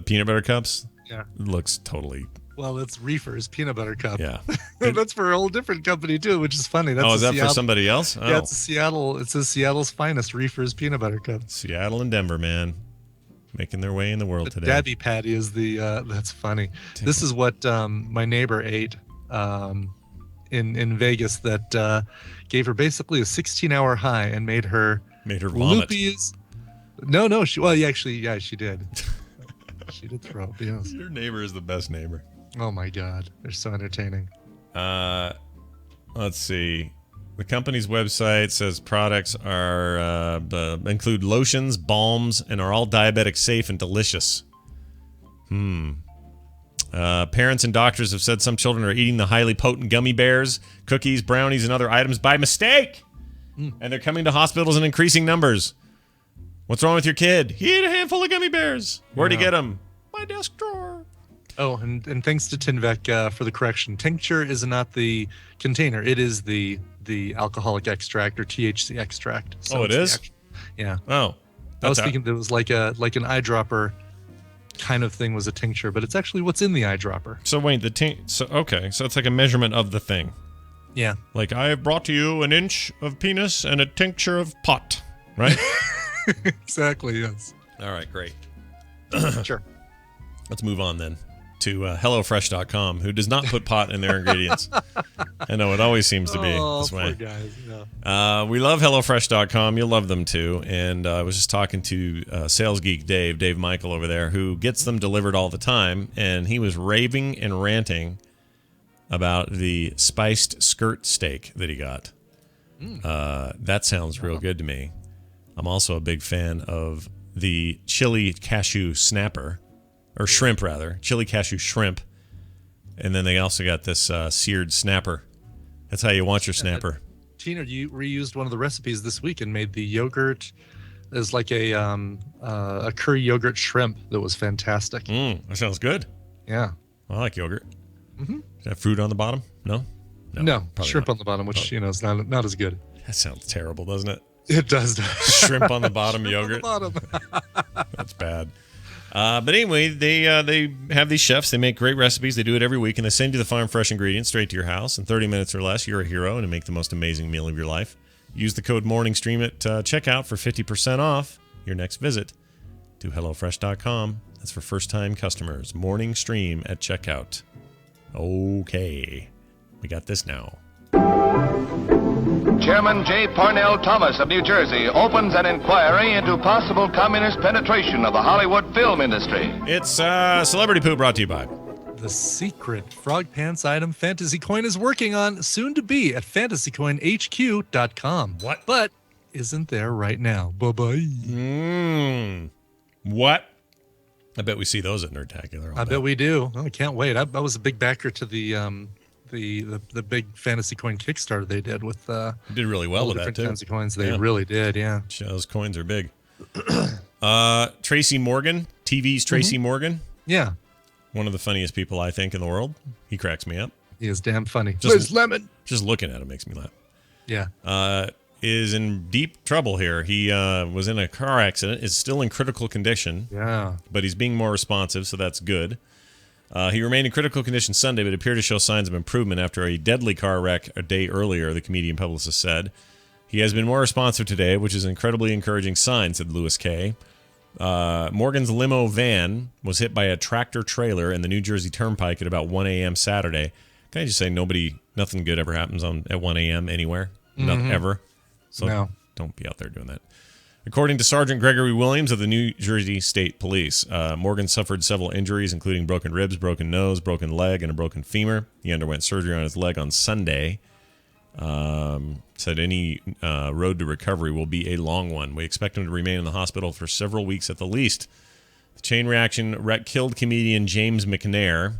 peanut butter cups. Yeah. It looks totally. Well, it's Reefer's Peanut Butter Cup. Yeah. That's for a whole different company too, which is funny. That's Is that for somebody else? Oh. Yeah, it's Seattle. It says Seattle's finest Reefer's Peanut Butter Cup. Seattle and Denver, man, making their way in the world today. Dabby Patty is the. That's funny. This is what my neighbor ate in Vegas that gave her basically a 16-hour high and made her vomit. Loopies. No. She did. She did throw up. Yes. Your neighbor is the best neighbor. Oh my God, they're so entertaining. Let's see. The company's website says products are include lotions, balms, and are all diabetic safe and delicious. Parents and doctors have said some children are eating the highly potent gummy bears, cookies, brownies, and other items by mistake. And they're coming to hospitals in increasing numbers. What's wrong with your kid? He ate a handful of gummy bears. Where'd he get them? My desk drawer. Oh, and thanks to Tinvec for the correction. Tincture is not the container. It is the alcoholic extract or THC extract. So it is? Yeah. Oh. I was thinking that it was like an eyedropper kind of thing was a tincture, but it's actually what's in the eyedropper. So wait, so it's like a measurement of the thing. Yeah. Like I have brought to you an inch of penis and a tincture of pot, right? Exactly, yes. All right, great. Sure. Let's move on then to HelloFresh.com, who does not put pot in their ingredients. I know it always seems to be this way. Poor guys. Yeah. We love HelloFresh.com. You'll love them too. And I was just talking to sales geek Dave Michael over there, who gets them delivered all the time. And he was raving and ranting about the spiced skirt steak that he got. That sounds real good to me. I'm also a big fan of the chili cashew snapper, or shrimp rather, chili cashew shrimp. And then they also got this seared snapper. That's how you want your snapper. Tina, you reused one of the recipes this week and made the yogurt as like a curry yogurt shrimp that was fantastic. That sounds good. Yeah. I like yogurt. Mm-hmm. Is that fruit on the bottom? No, shrimp on the bottom, which is not as good. That sounds terrible, doesn't it? It does. Shrimp on the bottom, yogurt. On the bottom. That's bad. But anyway, they have these chefs. They make great recipes. They do it every week, and they send you the farm fresh ingredients straight to your house in 30 minutes or less. You're a hero, and make the most amazing meal of your life. Use the code MorningStream at checkout for 50% off your next visit to HelloFresh.com. That's for first-time customers. MorningStream at checkout. Okay, we got this now. Chairman J. Parnell Thomas of New Jersey opens an inquiry into possible communist penetration of the Hollywood film industry. It's Celebrity Poo, brought to you by the secret frog pants item Fantasy Coin is working on, soon to be at fantasycoinhq.com. What? But isn't there right now. Bye-bye. What? I bet we see those at Nerdtacular. I bet we do. Oh, I can't wait. I was a big backer to the big Fantasy Coin Kickstarter they did with did really well with that too. Fantasy Coins. They really did, yeah. Those coins are big. Tracy Morgan, TV's Tracy Morgan. Yeah. One of the funniest people I think in the world. He cracks me up. He is damn funny. Just Lemon? Just looking at him makes me laugh. Yeah. Is in deep trouble here. He was in a car accident, is still in critical condition. Yeah. But he's being more responsive, so that's good. He remained in critical condition Sunday, but appeared to show signs of improvement after a deadly car wreck a day earlier, the comedian publicist said. He has been more responsive today, which is an incredibly encouraging sign, said Louis Kay. Morgan's limo van was hit by a tractor trailer in the New Jersey Turnpike at about 1 a.m. Saturday. Can I just say nothing good ever happens at 1 a.m. anywhere? Not ever. So don't be out there doing that. According to Sergeant Gregory Williams of the New Jersey State Police, Morgan suffered several injuries, including broken ribs, broken nose, broken leg, and a broken femur. He underwent surgery on his leg on Sunday. Said any road to recovery will be a long one. We expect him to remain in the hospital for several weeks at the least. The chain reaction wreck killed comedian James McNair,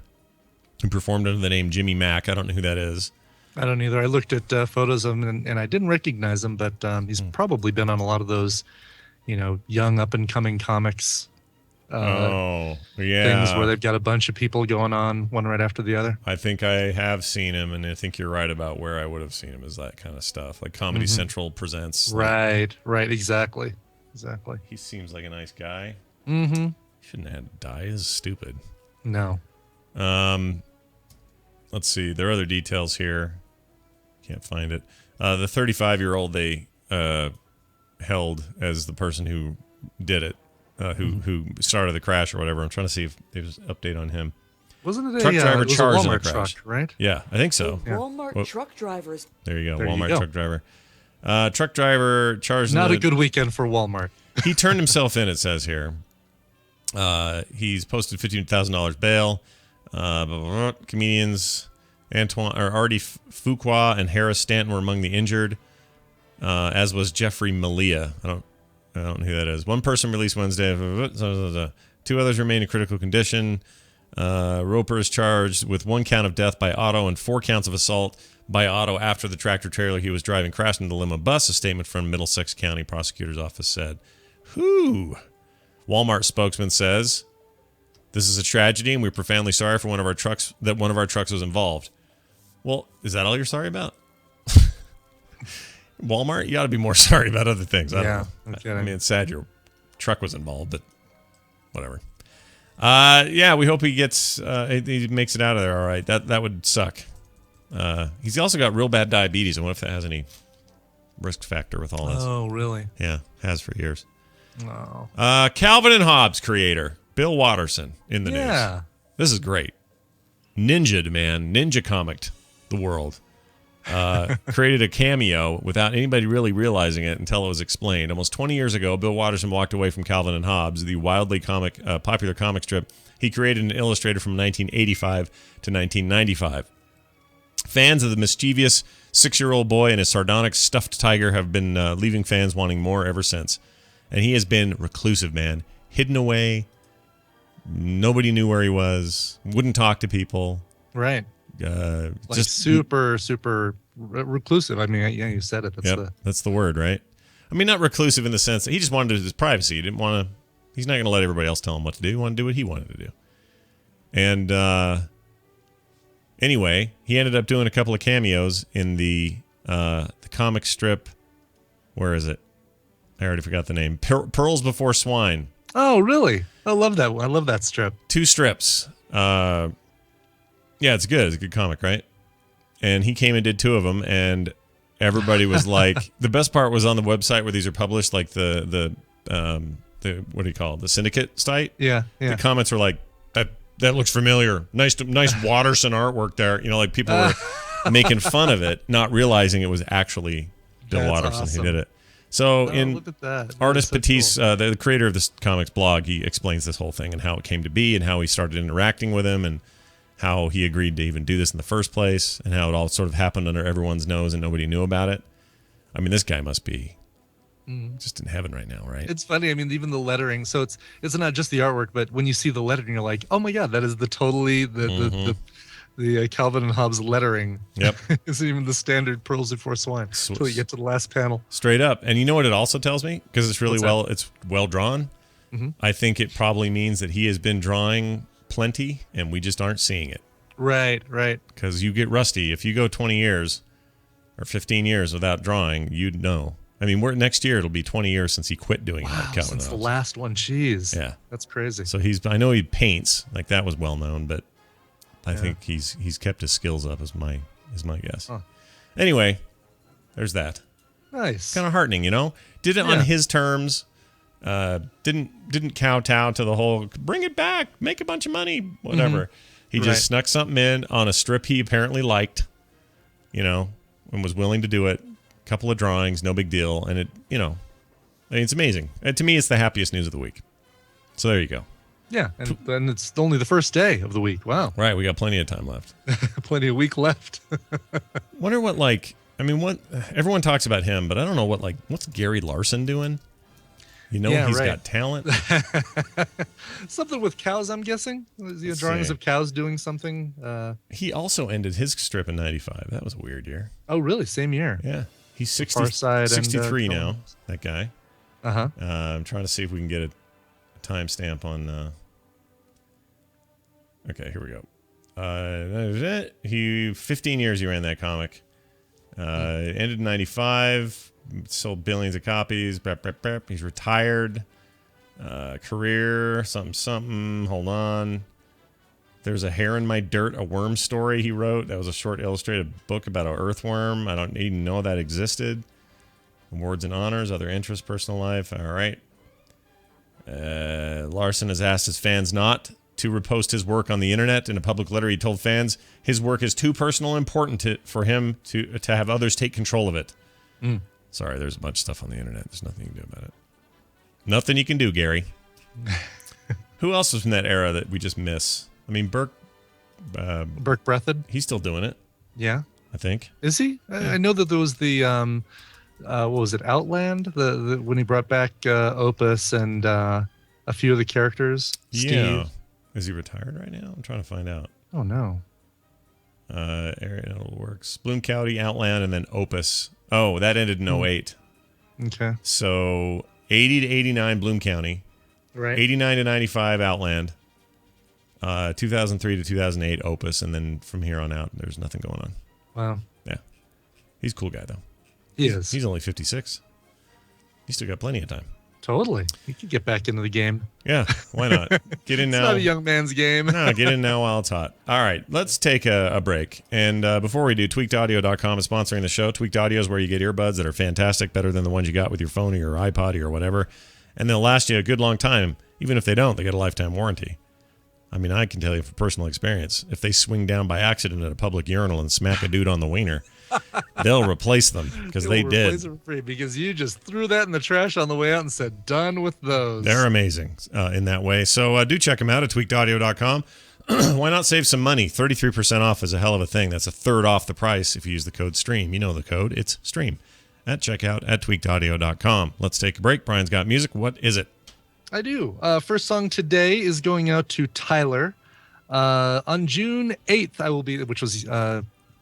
who performed under the name Jimmy Mack. I don't know who that is. I don't either. I looked at photos of him and I didn't recognize him, but he's probably been on a lot of those, young up and coming comics. Things where they've got a bunch of people going on one right after the other. I think I have seen him, and I think you're right about where I would have seen him is that kind of stuff, like Comedy Central presents. Right, exactly. He seems like a nice guy. Mm-hmm. He shouldn't have had to die. This is stupid. No. Let's see. There are other details here. Can't find it. The 35-year-old they held as the person who did it. Who started the crash or whatever. I'm trying to see if there's an update on him. Wasn't it truck driver it was charged a in the Walmart crash? truck, right? Yeah, I think so. Walmart truck drivers. There you go. There you Walmart go. truck driver. Truck driver charged. Not a good weekend for Walmart. He turned himself in, it says here. He's posted $15,000 bail. Comedians Artie Fuqua and Harris Stanton were among the injured, as was Jeffrey Malia. I don't know who that is. One person released Wednesday. 2 others remain in critical condition. Roper is charged with 1 count of death by auto and 4 counts of assault by auto after the tractor trailer he was driving crashed into the limo bus. A statement from Middlesex County Prosecutor's Office said. Whew. Walmart spokesman says, "This is a tragedy, and we're profoundly sorry for one of our trucks was involved." Well, is that all you're sorry about? Walmart, you got to be more sorry about other things. I don't know. I mean, it's sad your truck was involved, but whatever. We hope he gets he makes it out of there all right. That would suck. He's also got real bad diabetes. I wonder if that has any risk factor with all this. Oh, really? Yeah, has for years. No. Calvin and Hobbes creator Bill Watterson in the Yeah. news. This is great. Ninja comicked the world. Created a cameo without anybody really realizing it until it was explained. Almost 20 years ago, Bill Watterson walked away from Calvin and Hobbes, the wildly popular comic strip he created and illustrated from 1985 to 1995. Fans of the mischievous 6-year-old boy and his sardonic stuffed tiger have been leaving fans wanting more ever since. And he has been reclusive, man. Hidden away. Nobody knew where he was. Wouldn't talk to people. Right. Just super reclusive. I mean, yeah, you said it. That's the word, right? I mean, not reclusive in the sense that he just wanted his privacy. He didn't want to. He's not going to let everybody else tell him what to do. He wanted to do what he wanted to do. And anyway, he ended up doing a couple of cameos in the comic strip. Where is it? I already forgot the name. Pearls Before Swine. Oh, really? I love that one. I love that strip. 2 strips. Yeah, it's good. It's a good comic, right? And he came and did 2 of them, and everybody was like, the best part was on the website where these are published, like the what do you call it? The syndicate site. Yeah. The comments were like, that looks familiar. Nice Watterson artwork there. Like people were making fun of it, not realizing it was actually Bill Watterson who did it. So look at that. Artist That's so Patisse, the creator of this comics blog, he explains this whole thing and how it came to be and how he started interacting with him and how he agreed to even do this in the first place and how it all sort of happened under everyone's nose and nobody knew about it. I mean, this guy must be just in heaven right now, right? It's funny. I mean, even the lettering. So it's not just the artwork, but when you see the lettering, you're like, oh my God, that is the Calvin and Hobbes lettering. Yep. It's even the standard Pearls Before Swine until you get to the last panel. Straight up. And you know what it also tells me? Because it's really it's well drawn. I think it probably means that he has been drawing plenty, and we just aren't seeing it. Right. Because you get rusty. If you go 20 years or 15 years without drawing, you'd know. I mean, next year it'll be 20 years since he quit doing since the last one. Jeez. Yeah. That's crazy. So I know he paints, like that was well known, but I think he's kept his skills up is my guess. Huh. Anyway, there's that. Nice. Kind of heartening, Did it on his terms. Didn't kowtow to the whole bring it back, make a bunch of money, whatever. He just snuck something in on a strip he apparently liked, and was willing to do it. A couple of drawings, no big deal, and it, it's amazing. And to me, it's the happiest news of the week. So there you go. Yeah, and then it's only the first day of the week. Wow. Right, we got plenty of time left. Plenty of week left. Wonder what what everyone talks about him, but I don't know what's Gary Larson doing? He's got talent. Something with cows, I'm guessing. Drawings of cows doing something. He also ended his strip in 95. That was a weird year. Oh, really? Same year. Yeah. He's 63 now, that guy. Uh-huh. I'm trying to see if we can get a timestamp on... Okay, here we go. 15 years he ran that comic. Ended in 95... sold billions of copies. He's retired. Career, something. Hold on. There's a Hair in My Dirt, a worm story he wrote. That was a short illustrated book about an earthworm. I don't even know that existed. Awards and honors, other interests, personal life. All right. Larson has asked his fans not to repost his work on the internet. In a public letter, he told fans his work is too personal and important for him to have others take control of it. Sorry, there's a bunch of stuff on the internet. There's nothing you can do about it. Nothing you can do, Gary. Who else was from that era that we just miss? I mean, Burke Breathed. He's still doing it. Yeah. I think. Is he? Yeah. I know that there was the, what was it, Outland? The when he brought back Opus and a few of the characters. Yeah. Steve. Is he retired right now? I'm trying to find out. Oh, no. Ariel Works. Bloom County, Outland, and then Opus. Oh, that ended in 08. Okay. So 80 to 89, Bloom County. Right. 89 to 95, Outland. 2003 to 2008, Opus. And then from here on out, there's nothing going on. Wow. Yeah. He's a cool guy, though. He is. He's only 56. He's still got plenty of time. Totally. He could get back into the game. Yeah, why not? Get in now. It's not a young man's game. No, get in now while it's hot. All right, let's take a break. And before we do, tweakedaudio.com is sponsoring the show. Tweaked Audio is where you get earbuds that are fantastic, better than the ones you got with your phone or your iPod or whatever. And they'll last you a good long time. Even if they don't, they get a lifetime warranty. I mean, I can tell you from personal experience, if they swing down by accident at a public urinal and smack a dude on the wiener, they'll replace them because they did. Replace them free because you just threw that in the trash on the way out and said, done with those. They're amazing in that way. So do check them out at tweakedaudio.com. Why not save some money? 33% off is a hell of a thing. That's a third off the price if you use the code STREAM. You know the code. It's STREAM at checkout at tweakedaudio.com. Let's take a break. Brian's got music. What is it? I do. First song today is going out to Tyler. On June 8th, I will be, which was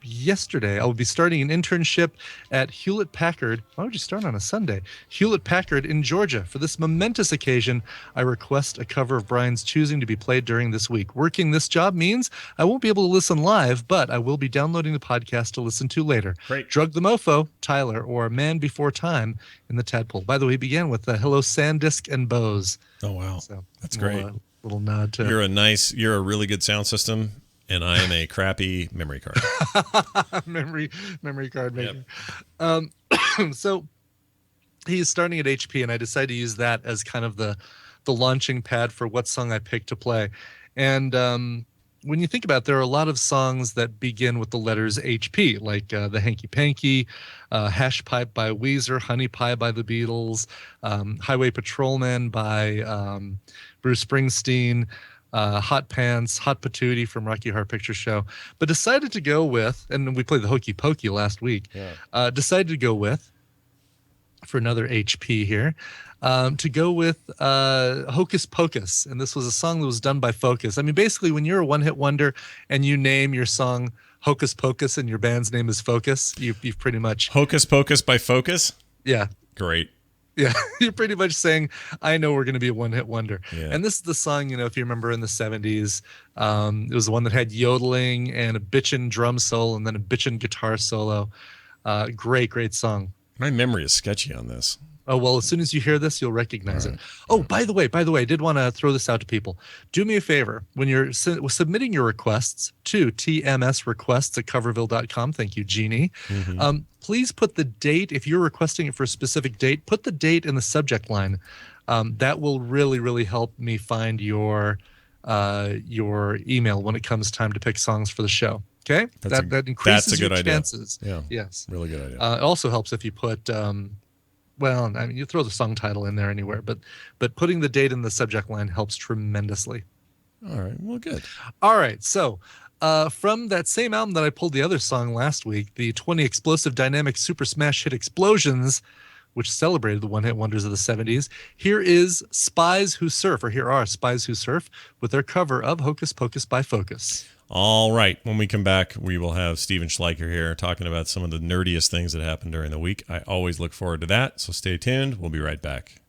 yesterday, I will be starting an internship at Hewlett Packard. Why would you start on a Sunday? Hewlett Packard in Georgia. For this momentous occasion, I request a cover of Brian's choosing to be played during this week. Working this job means I won't be able to listen live, but I will be downloading the podcast to listen to later. Great. Drug the Mofo, Tyler, or Man Before Time in the Tadpole. By the way, he began with Hello Sandisk and Bose. Oh, wow. So that's great. Little nod to... You're a really good sound system, and I am a crappy memory card. memory card maker. Yep. So he's starting at HP, and I decided to use that as kind of the launching pad for what song I picked to play. And when you think about it, there are a lot of songs that begin with the letters HP, like the Hanky Panky, Hash Pipe by Weezer, Honey Pie by the Beatles, Highway Patrolman by Bruce Springsteen, Hot Pants, Hot Patootie from Rocky Horror Picture Show, but decided to go with, and we played the Hokey Pokey last week, decided to go with, for another HP here, to go with Hocus Pocus. And this was a song that was done by Focus. I mean, basically, when you're a one-hit wonder and you name your song Hocus Pocus and your band's name is Focus, you've pretty much... Hocus Pocus by Focus? Yeah. Great. Yeah, you're pretty much saying, I know we're going to be a one-hit wonder. Yeah. And this is the song, if you remember in the 70s, it was the one that had yodeling and a bitchin' drum solo and then a bitchin' guitar solo. Great song. My memory is sketchy on this. Oh, well, as soon as you hear this, you'll recognize it. Oh, by the way, I did want to throw this out to people. Do me a favor. When you're submitting your requests to tmsrequests@coverville.com, thank you, Jeannie, please put the date. If you're requesting it for a specific date, put the date in the subject line. That will really, really help me find your email when it comes time to pick songs for the show. Okay? That increases your chances. Yeah. Yes. Really good idea. It also helps if you put... well, I mean, you throw the song title in there anywhere, but putting the date in the subject line helps tremendously. All right. Well, good. All right. So from that same album that I pulled the other song last week, the 20 Explosive Dynamic Super Smash Hit Explosions, which celebrated the one-hit wonders of the 70s, here are Spies Who Surf with their cover of Hocus Pocus by Focus. All right. When we come back, we will have Steven Schleicher here talking about some of the nerdiest things that happened during the week. I always look forward to that, so stay tuned. We'll be right back.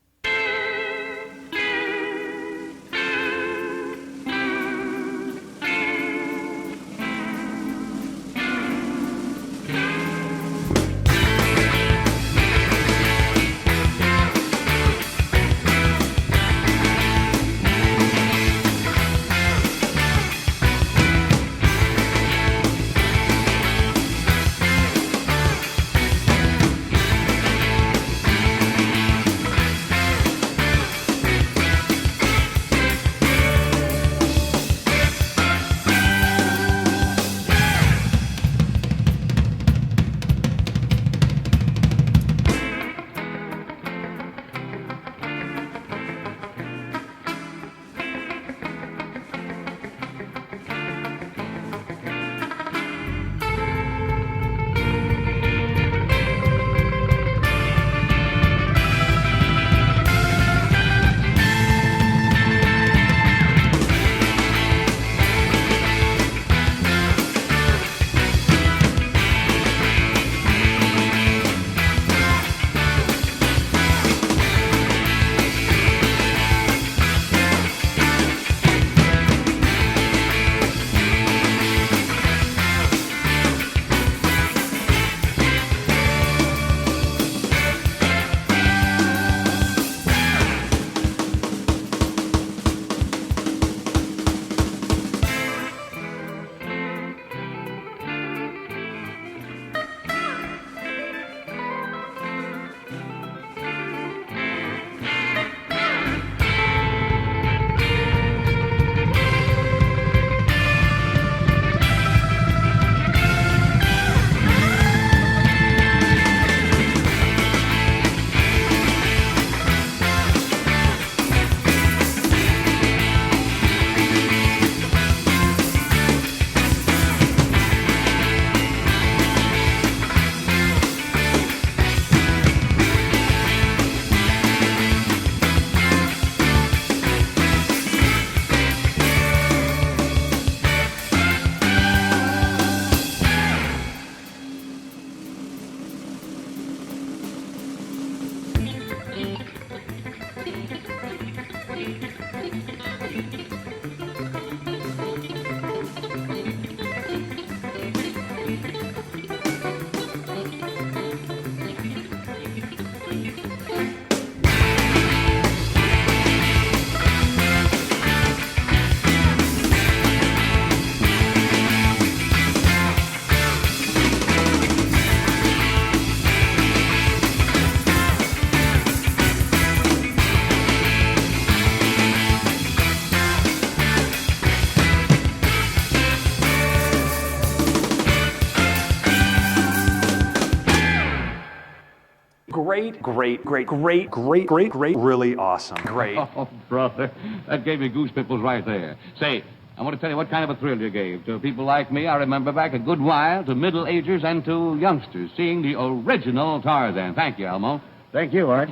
Great, really awesome. Great. Oh, brother, that gave me goose pimples right there. Say, I want to tell you what kind of a thrill you gave. To people like me, I remember back a good while, to middle-agers and to youngsters, seeing the original Tarzan. Thank you, Elmo. Thank you, Art.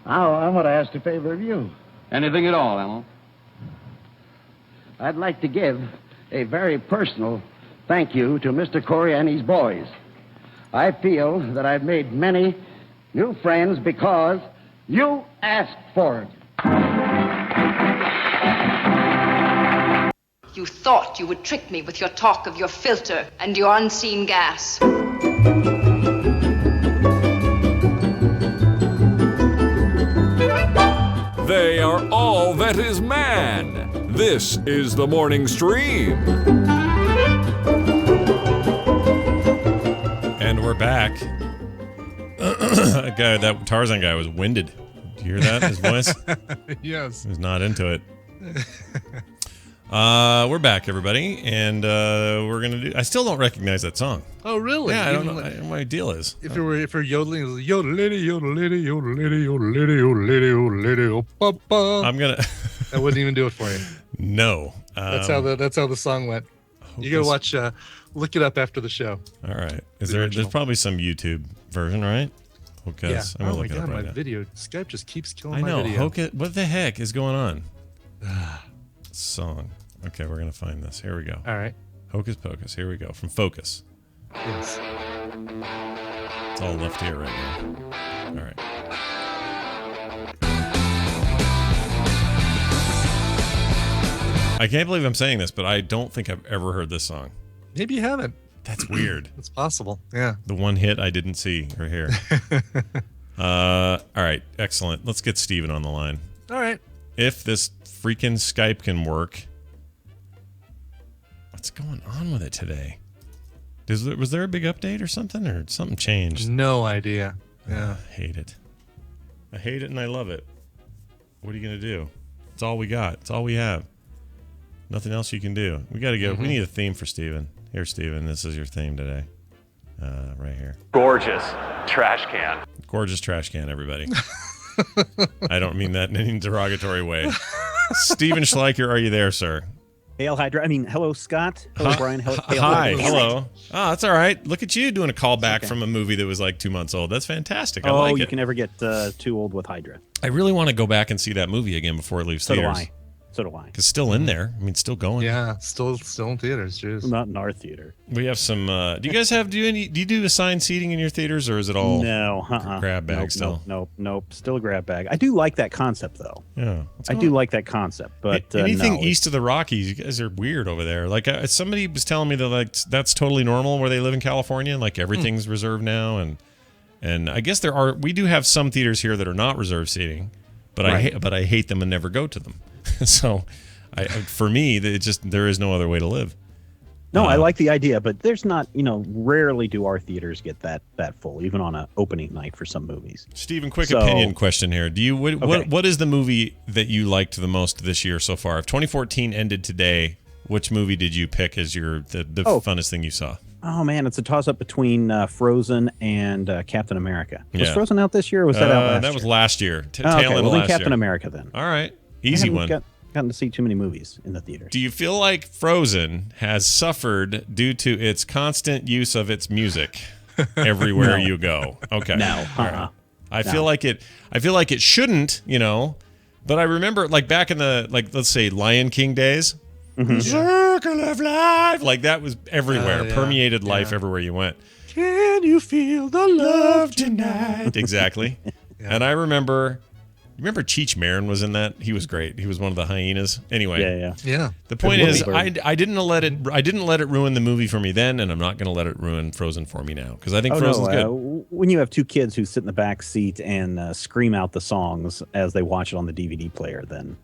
Now, I want to ask a favor of you. Anything at all, Elmo. I'd like to give a very personal thank you to Mr. Corey and his boys. I feel that I've made many new friends because You asked for it. You thought you would trick me with your talk of your filter and your unseen gas. They are all that is man. This is the morning stream. And we're back. That Tarzan guy was winded. Did you hear that? His voice? Yes. He was not into it. We're back, everybody, and we're gonna do. I still don't recognize that song. Oh, really? Yeah, I don't know what my deal is. If it were yodeling, it was yodelity, yodelity, yodelity, yodelity, yodelity, yodelity, I'm gonna. I wouldn't even do it for you. No. That's how the song went. You gotta watch. Look it up after the show. All right. There's probably some YouTube version, right? Hocus. Yeah. I'm gonna Oh my look it God, up right my now. video. Skype just keeps killing I know. my video. Hocus. What the heck is going on? Song. Okay, we're gonna find this. Here we go. All right. Hocus Pocus. Here we go. From Focus. Yes. It's all left here right now. All right. I can't believe I'm saying this, but I don't think I've ever heard this song. Maybe you haven't. That's weird. It's possible. Yeah. The one hit I didn't see or hear. All right. Excellent. Let's get Steven on the line. All right. If this freaking Skype can work. What's going on with it today? Was there a big update or something? Or something changed? No idea. Yeah. I hate it. I hate it and I love it. What are you going to do? It's all we got. It's all we have. Nothing else you can do. We got to go. We need a theme for Steven. Here, Steven, this is your theme today. Right here. Gorgeous trash can. Gorgeous trash can, everybody. I don't mean that in any derogatory way. Steven Schleicher, are you there, sir? Hail Hydra. I mean, hello, Scott. Hello, Brian. Hail Hi. Hydra. Hello. Oh, that's all right. Look at you doing a callback from a movie that was like 2 months old. That's fantastic. I like it. You can never get too old with Hydra. I really want to go back and see that movie again before it leaves theaters. So do I. It's still in there. I mean, still going. Yeah, still in theaters. Jeez. Not in our theater. We have some. Do you guys do you do assigned seating in your theaters, or is it all grab bag still? Nope. Still a grab bag. I do like that concept, though. Yeah, I do like that concept, but anything no, east of the Rockies, you guys are weird over there. Like somebody was telling me that that's totally normal where they live in California, and like everything's reserved now, and I guess we do have some theaters here that are not reserved seating, but I hate them and never go to them. So, for me, there is no other way to live. No, I like the idea, but there's not. Rarely do our theaters get that full, even on an opening night for some movies. Stephen, quick opinion question here. What is the movie that you liked the most this year so far? If 2014 ended today, which movie did you pick as the funnest thing you saw? Oh man, it's a toss-up between Frozen and Captain America. Was Yeah. Frozen out this year, or was that out last year? That was last year. Tail okay, end well, of then last Captain year. America then. All right. Easy one. Gotten to see too many movies in the theaters. Do you feel like Frozen has suffered due to its constant use of its music everywhere you go? Okay. No. Right. I feel like it shouldn't, but I remember like back in the let's say Lion King days, Circle of Life, like that was everywhere, permeated life everywhere you went. Can you feel the love tonight? Exactly. And I remember Cheech Marin was in that. He was great. He was one of the hyenas. Anyway, yeah. The point is, I didn't let it ruin the movie for me then, and I'm not going to let it ruin Frozen for me now because I think Frozen's good. When you have two kids who sit in the back seat and scream out the songs as they watch it on the DVD player, then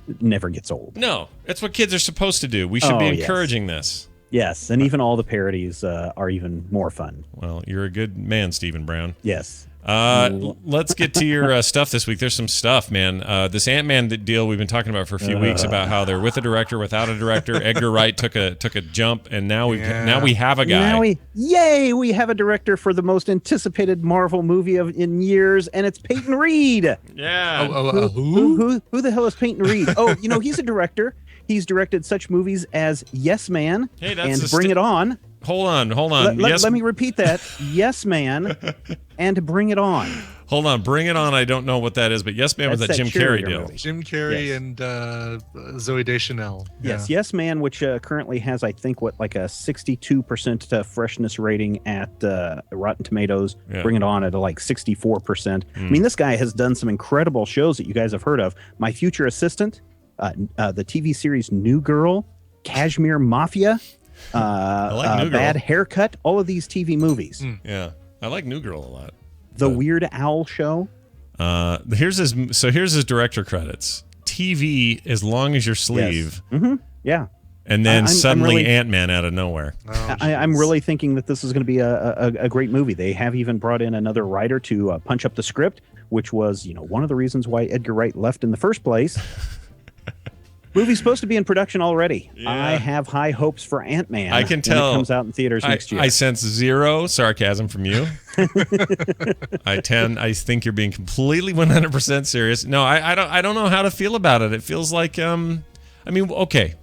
it never gets old. No, that's what kids are supposed to do. We should be encouraging this. Yes, and even all the parodies are even more fun. Well, you're a good man, Stephen Brown. Yes. Let's get to your stuff this week. There's some stuff, man. This Ant-Man deal we've been talking about for a few weeks about how they're with a director, without a director. Edgar Wright took a jump, and now we have a guy. We have a director for the most anticipated Marvel movie in years, and it's Peyton Reed. Yeah. Who the hell is Peyton Reed? Oh, he's a director. He's directed such movies as Yes Man and Bring It On. Hold on. Let me repeat that. Yes Man and Bring It On. Hold on, Bring It On. I don't know what that is, but Yes Man was that Jim Carrey deal. Movie. Jim Carrey and Zooey Deschanel. Yes, Yes Man, which currently has, I think, like a 62% freshness rating at Rotten Tomatoes. Yeah. Bring It On at like 64%. I mean, this guy has done some incredible shows that you guys have heard of. My Future Assistant, the TV series New Girl, Kashmir Mafia, I like New Girl. Bad Haircut, all of these TV movies. Yeah, I like New Girl a lot. The Weird Owl Show. Here's his director credits. TV, As Long as Your Sleeve. Yes. Mm-hmm. Yeah. And then I'm suddenly really, Ant-Man out of nowhere. I'm really thinking that this is going to be a great movie. They have even brought in another writer to punch up the script, which was, one of the reasons why Edgar Wright left in the first place. Movie's supposed to be in production already. Yeah. I have high hopes for Ant-Man. I can tell. When it comes out in theaters next year. I sense zero sarcasm from you. I think you're being completely 100% serious. No, I don't know how to feel about it. It feels like, okay.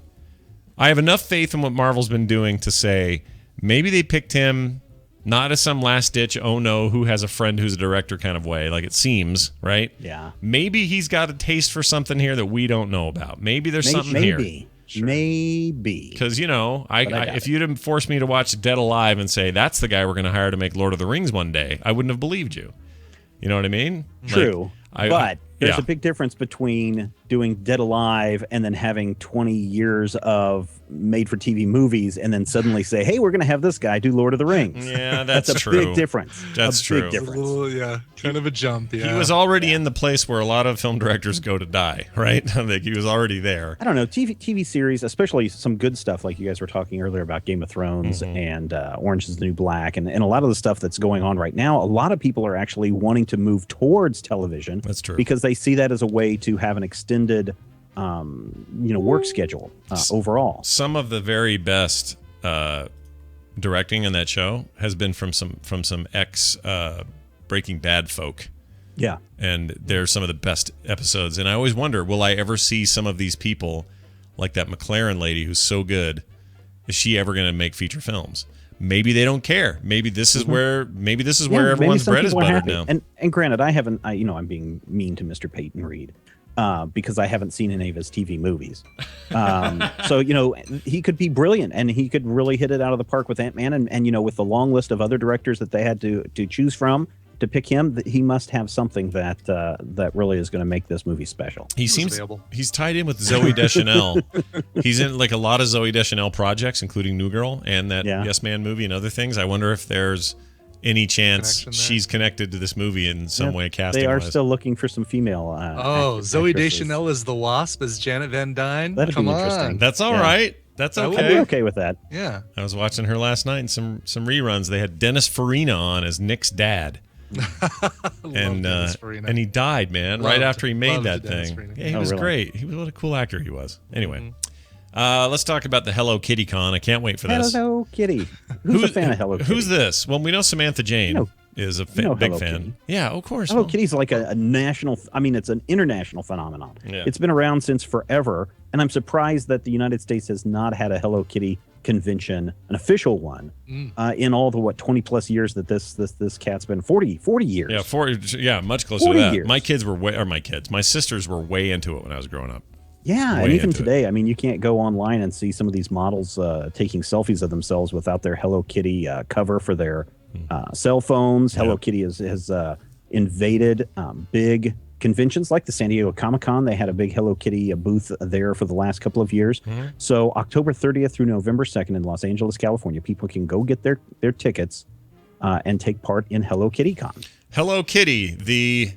I have enough faith in what Marvel's been doing to say maybe they picked him not as some last-ditch, oh no, who has a friend who's a director kind of way, like it seems, right? Yeah. Maybe he's got a taste for something here that we don't know about. Maybe there's something here. Maybe. Because, if you'd have forced me to watch Dead Alive and say, that's the guy we're going to hire to make Lord of the Rings one day, I wouldn't have believed you. You know what I mean? True. But there's a big difference between doing Dead Alive and then having 20 years of made-for-TV movies and then suddenly say, hey, we're going to have this guy do Lord of the Rings. Yeah, that's a true. Big difference. That's true. Big difference. Kind of a jump. Yeah. He was already in the place where a lot of film directors go to die, right? Like he was already there. I don't know. TV series, especially some good stuff like you guys were talking earlier about Game of Thrones and Orange is the New Black and a lot of the stuff that's going on right now, a lot of people are actually wanting to move towards television. That's true. Because they see that as a way to have an extended work schedule overall. Some of the very best directing in that show has been from some ex Breaking Bad folk. Yeah. And they're some of the best episodes. And I always wonder, will I ever see some of these people, like that McLaren lady who's so good, is she ever going to make feature films? Maybe they don't care. Maybe this is where everyone's bread is buttered now. And granted, I'm being mean to Mr. Peyton Reed. Because I haven't seen any of his TV movies. So, he could be brilliant and he could really hit it out of the park with Ant-Man. And with the long list of other directors that they had to choose from to pick him, he must have something that really is going to make this movie special. He's tied in with Zooey Deschanel. He's in like a lot of Zooey Deschanel projects, including New Girl and that Yes Man movie and other things. I wonder if there's any chance she's connected to this movie in some way, casting. They are still looking for some female. Zooey Deschanel as the Wasp, as Janet Van Dyne. That'd be interesting. That's all right. That's okay. I'd be okay with that. Yeah. I was watching her last night in some reruns. They had Dennis Farina on as Nick's dad. And he died, man, right after he made that thing. Yeah, he was great. What a cool actor he was. Anyway. Let's talk about the Hello Kitty Con. I can't wait for this. Hello Kitty. Who's a fan of Hello Kitty? Who's this? Well, we know Samantha Jane is a big Hello fan. Kitty. Yeah, of course. Hello Kitty's like a national, it's an international phenomenon. Yeah. It's been around since forever, and I'm surprised that the United States has not had a Hello Kitty convention, an official one, in all the 20 plus years that this cat's been. 40 years. Yeah, 40. Yeah, much closer to that. Years. My sisters were way into it when I was growing up. Yeah, and even today, you can't go online and see some of these models taking selfies of themselves without their Hello Kitty cover for their cell phones. Hello Kitty has invaded big conventions like the San Diego Comic-Con. They had a big Hello Kitty booth there for the last couple of years. So October 30th through November 2nd in Los Angeles, California, people can go get their tickets and take part in Hello Kitty Con. Hello Kitty, the...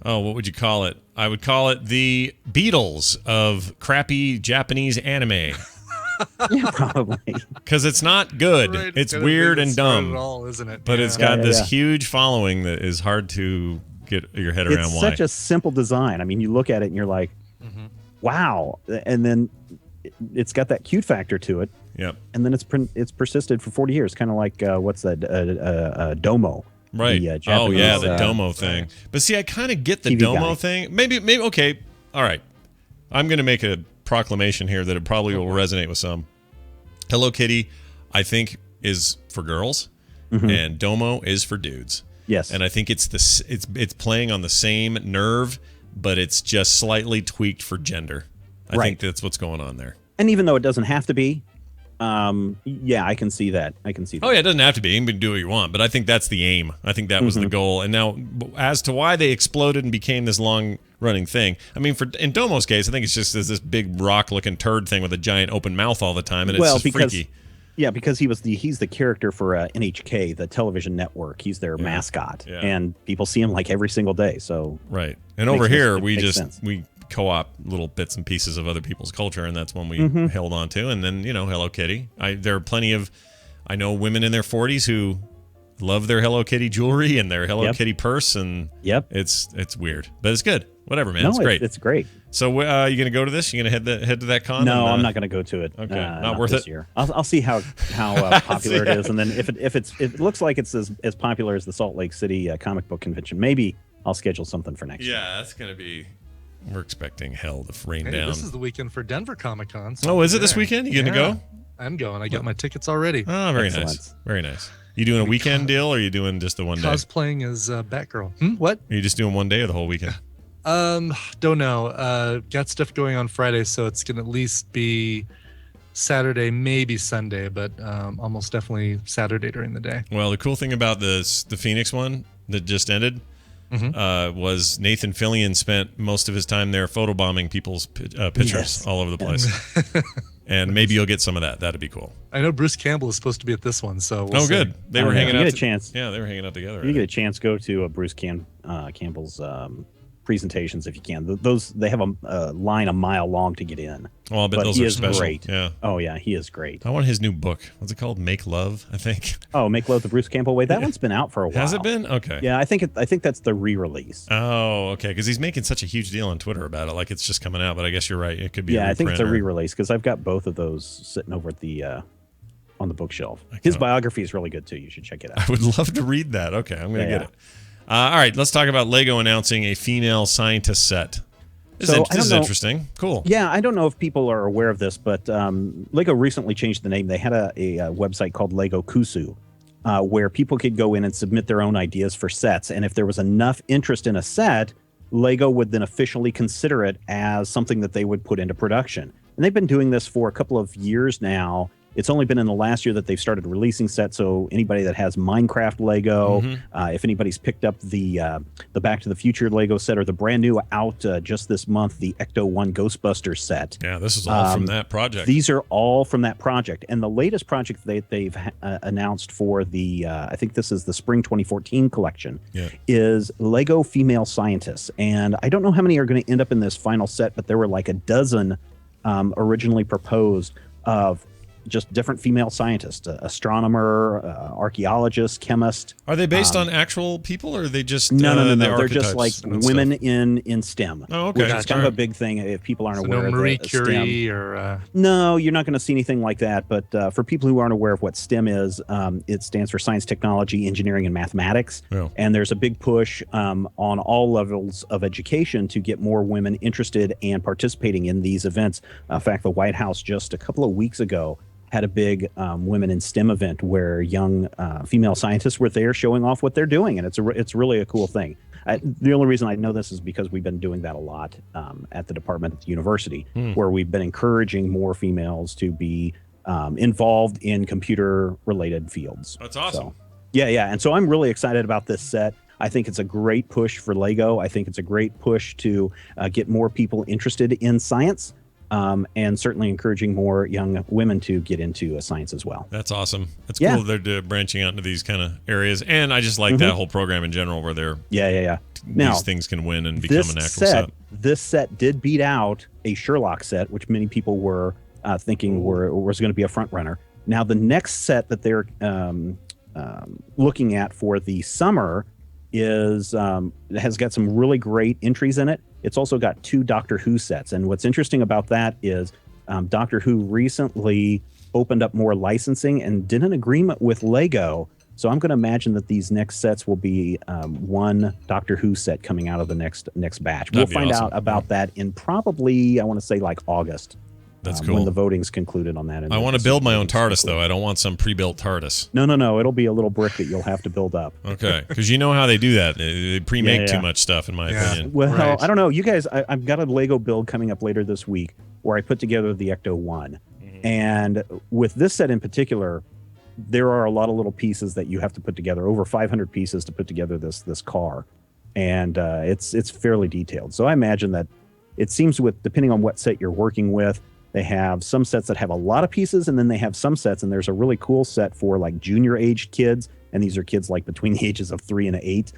what would you call it? I would call it the Beatles of crappy Japanese anime. Yeah, probably. Because it's not good. Right, it's weird and dumb. Isn't it? But it's got this huge following that is hard to get your head around. It's such a simple design. You look at it and you're like, wow. And then it's got that cute factor to it. Yep. And then it's persisted for 40 years. Kind of like, what's that? Domo. Right. The the Domo thing. But see, I kind of get the TV Domo guy. thing. Maybe, okay. All right. I'm going to make a proclamation here that it probably will resonate with some. Hello Kitty, I think, is for girls, and Domo is for dudes. Yes. And I think it's playing on the same nerve, but it's just slightly tweaked for gender. I think that's what's going on there. And even though it doesn't have to be, I can see that. Oh yeah, it doesn't have to be. You can do what you want, but I think that's the aim. I think that was the goal. And now, as to why they exploded and became this long-running thing, I mean, in Domo's case, I think it's just this big rock-looking turd thing with a giant open mouth all the time, and it's just freaky. Yeah, because he's the character for NHK, the television network. He's their mascot, and people see him like every single day. So and over here we co-op little bits and pieces of other people's culture, and that's one we held on to. And then Hello Kitty. There are plenty of I know women in their 40s who love their Hello Kitty jewelry and their Hello Kitty purse, and it's weird, but it's good. Whatever, man. It's great. It's great. So you gonna go to this? You gonna head to that con? No, I'm not gonna go to it. Okay, not worth this it. Year. I'll see how popular it is, and then if it looks like it's as popular as the Salt Lake City comic book convention, maybe I'll schedule something for next year. Yeah, that's gonna be. We're expecting hell to rain down. This is the weekend for Denver Comic Con. So is it this weekend? You gonna go? I'm going. I got my tickets already. Oh, very nice. Very nice. You doing a weekend deal, or are you doing just the one day? Cosplaying as Batgirl. What? Are you just doing one day or the whole weekend? Don't know. Got stuff going on Friday, so it's gonna at least be Saturday, maybe Sunday, but almost definitely Saturday during the day. Well, the cool thing about the Phoenix one that just ended was Nathan Fillion spent most of his time there photobombing people's pictures all over the place. And maybe you'll get some of that. That'd be cool. I know Bruce Campbell is supposed to be at this one, so we'll see. Good. They were hanging out. Get a chance. Yeah, they were hanging out together. You get a chance, go to Bruce Campbell's presentations if you can. They have a line a mile long to get in. Well, I bet those are special. Great. Yeah. Oh yeah, he is great. I want his new book. What's it called? Make Love, I think. Oh, Make Love the Bruce Campbell Way. That one's been out for a while. Has it been? Okay. Yeah, I think that's the re-release. Oh, okay. Because he's making such a huge deal on Twitter about it, like it's just coming out. But I guess you're right. It could be. Yeah, I think it's a re-release because I've got both of those sitting over at the on the bookshelf. His biography is really good too. You should check it out. I would love to read that. Okay, I'm going to get it. All right, let's talk about Lego announcing a female scientist set. This is interesting. Cool. Yeah, I don't know if people are aware of this, but Lego recently changed the name. They had a website called Lego Kusu, where people could go in and submit their own ideas for sets. And if there was enough interest in a set, Lego would then officially consider it as something that they would put into production. And they've been doing this for a couple of years now. It's only been in the last year that they've started releasing sets. So anybody that has Minecraft Lego, if anybody's picked up the Back to the Future Lego set or the brand new out just this month, the Ecto-1 Ghostbusters set. Yeah, this is all from that project. These are all from that project. And the latest project they've announced for the, I think this is the Spring 2014 collection, is Lego Female Scientists. And I don't know how many are going to end up in this final set, but there were like a dozen originally proposed of just different female scientists, astronomer, archaeologist, chemist. Are they based on actual people, or are they just no? They're just like women in STEM. Oh, okay. Which is kind of a big thing if people aren't aware of Marie STEM. Curie or No, you're not going to see anything like that. But for people who aren't aware of what STEM is, it stands for science, technology, engineering, and mathematics. Yeah. And there's a big push on all levels of education to get more women interested and participating in these events. In fact, the White House just a couple of weeks ago had a big Women in STEM event where young female scientists were there showing off what they're doing, and it's really a cool thing. The only reason I know this is because we've been doing that a lot at the department at the university, where we've been encouraging more females to be involved in computer-related fields. That's awesome. So, yeah, and so I'm really excited about this set. I think it's a great push for Lego. I think it's a great push to get more people interested in science. And certainly encouraging more young women to get into science as well. That's awesome. It's cool they're branching out into these kind of areas, and I just like that whole program in general, where they're now, these things can win and become an actual set. This set did beat out a Sherlock set, which many people were thinking was going to be a front runner. Now the next set that they're looking at for the summer has got some really great entries in it. It's also got 2 Doctor Who sets. And what's interesting about that is Doctor Who recently opened up more licensing and did an agreement with Lego. So I'm going to imagine that these next sets will be one Doctor Who set coming out of the next batch. We'll find out about that in probably, I want to say like August. That's cool. When the voting's concluded on that. I want to build my own TARDIS, though. I don't want some pre-built TARDIS. No. It'll be a little brick that you'll have to build up. Okay, because you know how they do that. They pre-make too much stuff, in my opinion. Well, I don't know. You guys, I've got a Lego build coming up later this week where I put together the Ecto-1. And with this set in particular, there are a lot of little pieces that you have to put together, over 500 pieces to put together this car. And it's fairly detailed. So I imagine that it seems depending on what set you're working with, they have some sets that have a lot of pieces, and then they have some sets, and there's a really cool set for like junior aged kids, and these are kids like between the ages of 3 and 8